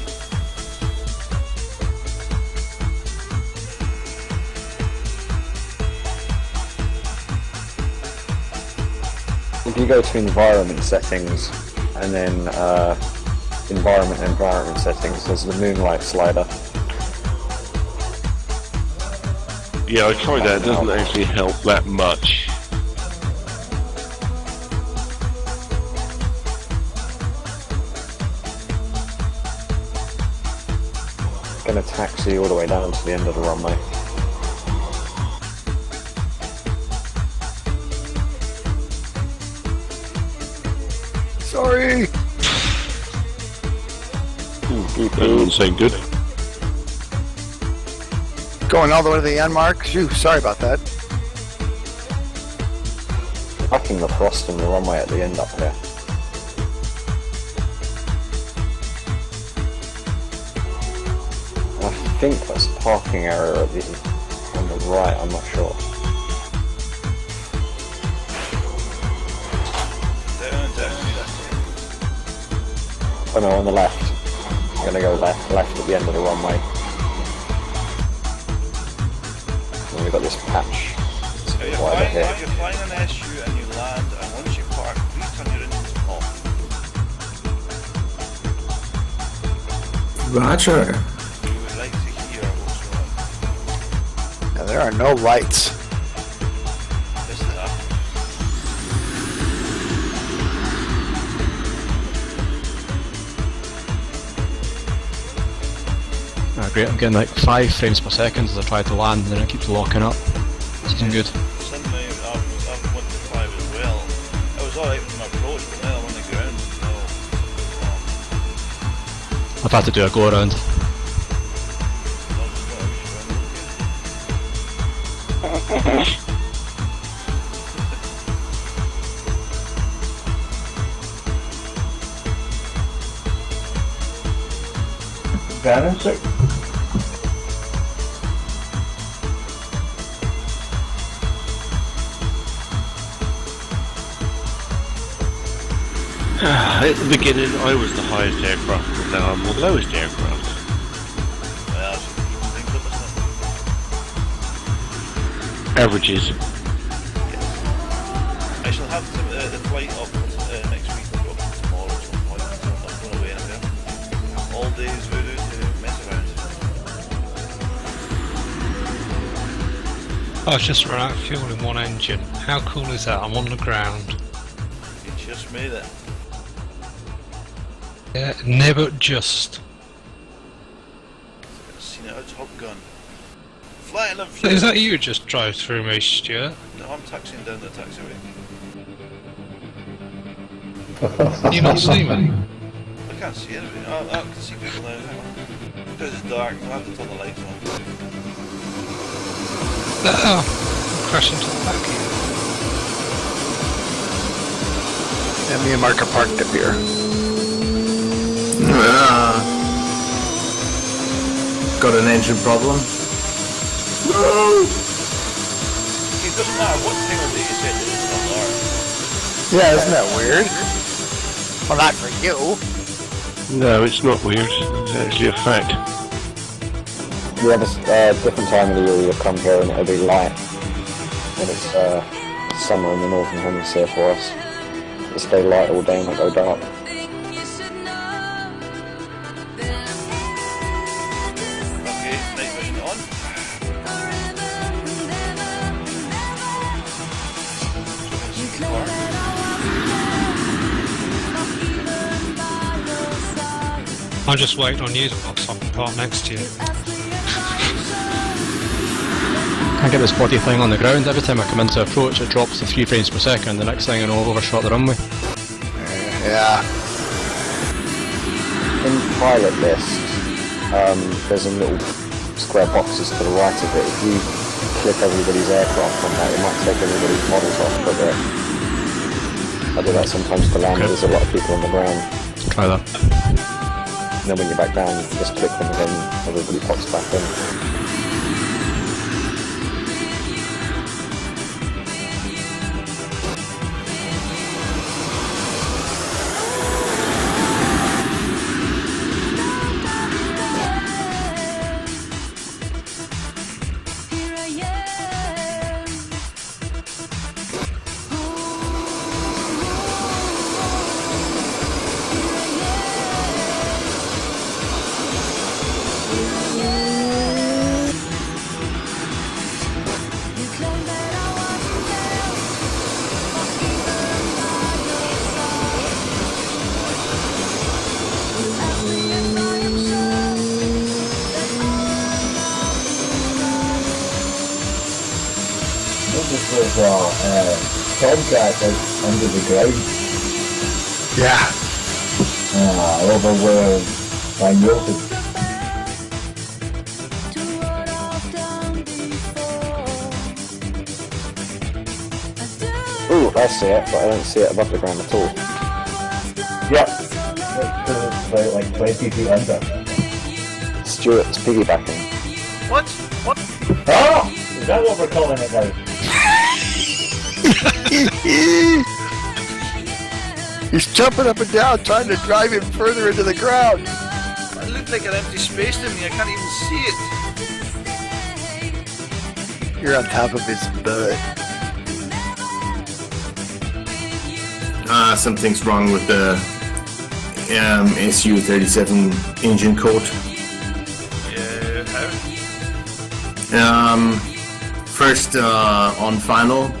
Speaker 4: If you go to environment settings and then environment settings, there's the moonlight slider.
Speaker 1: Yeah, I tried that. It doesn't actually help that much.
Speaker 4: Gonna taxi all the way down to the end of the runway.
Speaker 2: Sorry.
Speaker 1: That doesn't sound good.
Speaker 2: Going all the way to the end, Mark. Phew, sorry about that.
Speaker 4: Fucking the frost in the runway at the end up here. I think that's a parking area at on the right, I'm not sure.
Speaker 5: Down and down.
Speaker 4: Oh no, on the left. I'm gonna go left at the end of the runway. And we've got this patch.
Speaker 5: So you're flying an SU and you land, and once you park, please turn your engines off.
Speaker 3: Roger.
Speaker 5: We would like to hear what's wrong.
Speaker 2: Yeah, there are no lights.
Speaker 5: This is up.
Speaker 6: Ah, great, I'm getting like 5 frames per second as I try to land, and then it keeps locking up. This isn't good.
Speaker 5: Suddenly, I've 1-5 as well. I was alright with my approach, but now I'm on the ground.
Speaker 6: I've had to do a go around.
Speaker 8: Balance.
Speaker 1: At the beginning, I was the highest aircraft, but now I'm the lowest aircraft.
Speaker 5: Well, I should think of this.
Speaker 1: Averages.
Speaker 5: I shall have the flight up next week, or tomorrow or some point, so I'm not going away anywhere. All days voodoo to mess around.
Speaker 9: I've just run out of fuel in one engine. How cool is that? I'm on the ground.
Speaker 5: You just made it.
Speaker 9: Yeah, never just.
Speaker 5: Seen it out Top Gun. Flying and
Speaker 9: Is that you just drive through me, Stuart?
Speaker 5: No, I'm taxiing down the taxiway.
Speaker 9: Can you not see me?
Speaker 5: I can't see anybody. I can see people now. Because it's dark, I'll have to turn the lights on.
Speaker 9: Oh, I'm crashing to the back here.
Speaker 2: And me and Mark are parked up here.
Speaker 3: Got an engine problem.
Speaker 5: It doesn't matter what time of day you set it, it's not dark.
Speaker 2: Yeah, isn't that weird? Well, not for you.
Speaker 1: No, it's not weird. It's actually a fact.
Speaker 4: You have a different time of the year you'll come here and it'll be light. when it's summer in the northern hemisphere for us. They stay light all day and they go dark.
Speaker 5: Okay, night vision on.
Speaker 9: I'm just waiting on you to box up and park next to you.
Speaker 6: Can't get this body thing on the ground. Every time I come into approach, it drops to 3 frames per second. The next thing I know, I've overshot the runway.
Speaker 2: Yeah.
Speaker 4: In pilot list, there's some little square boxes to the right of it. If you click everybody's aircraft on that, it might take everybody's models off, but I do that sometimes to land. There's a lot of people on the ground.
Speaker 6: Try that.
Speaker 4: And then when you're back down, you can just click them and then everybody pops back in.
Speaker 8: This was Tomcat under the ground.
Speaker 2: Yeah.
Speaker 8: Over where I noted.
Speaker 4: Ooh, I see it, but I don't see it above the ground at all.
Speaker 8: Yep. It's about like 20 feet under.
Speaker 4: Stuart's piggybacking.
Speaker 5: What? What?
Speaker 8: Oh! Is that what we're calling it now?
Speaker 2: He's jumping up and down, trying to drive him further into the ground.
Speaker 5: It looked like an empty space to me. I can't even see it.
Speaker 2: You're on top of his butt.
Speaker 3: Something's wrong with the SU-37 engine code.
Speaker 5: Yeah, how?
Speaker 3: First on final,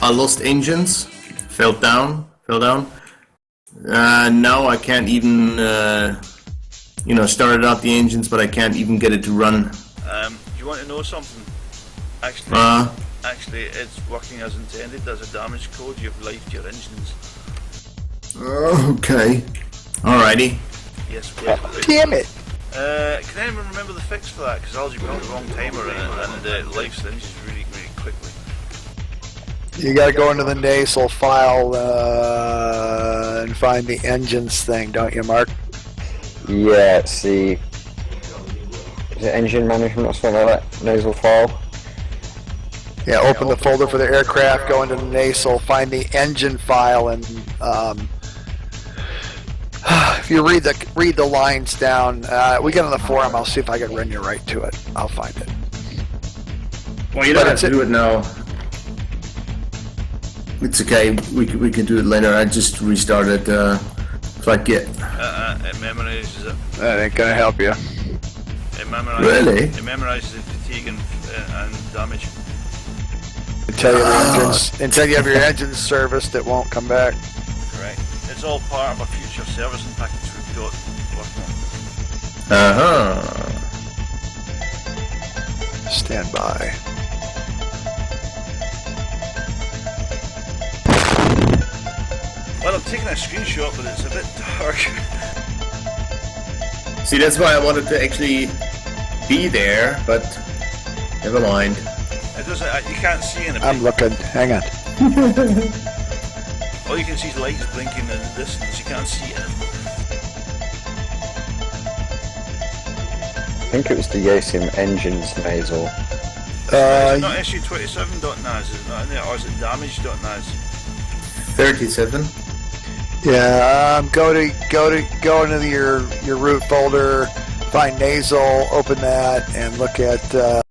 Speaker 3: I lost engines, fell down. Now I can't even, started out the engines, but I can't even get it to run.
Speaker 5: You want to know something? Actually, it's working as intended. There's a damage code. You've lifed your engines.
Speaker 3: Okay. Alrighty.
Speaker 5: Yes, please.
Speaker 2: Damn it!
Speaker 5: Can anyone remember the fix for that? Because Algie put the wrong timer in it and it lifes the engines really, really quickly.
Speaker 2: You gotta go into the nasal file and find the engines thing, don't you, Mark?
Speaker 4: Yeah, it's the... Is it engine management or something like that? Nasal file?
Speaker 2: Yeah, open the folder for the aircraft, go into the nasal, find the engine file, and if you read the lines down, we get on the forum, I'll see if I can run you right to it. I'll find it.
Speaker 3: Well, you don't have to do it now. It's okay, we can do it later. I just restarted FlightGear.
Speaker 5: It memorizes it.
Speaker 2: That ain't gonna help you.
Speaker 5: It memorizes,
Speaker 3: really?
Speaker 5: It memorizes the fatigue and damage.
Speaker 2: Until you have your engines serviced, it won't come back.
Speaker 5: Correct. It's all part of a future servicing package we've got working on.
Speaker 2: Stand by.
Speaker 5: Well, I'm taking a screenshot, but it's a bit dark.
Speaker 3: See, that's why I wanted to actually be there, but never mind.
Speaker 5: It doesn't. You can't see anything.
Speaker 2: I'm looking. Hang on.
Speaker 5: All you can see is lights blinking in the distance. You can't see anything.
Speaker 4: I think it was the Yasim engines nasal.
Speaker 5: It's not SU-27.NAS, is it not in there, or is it damage.NAS?
Speaker 3: 37.
Speaker 2: Yeah, go into your root folder, find nasal, open that, and look at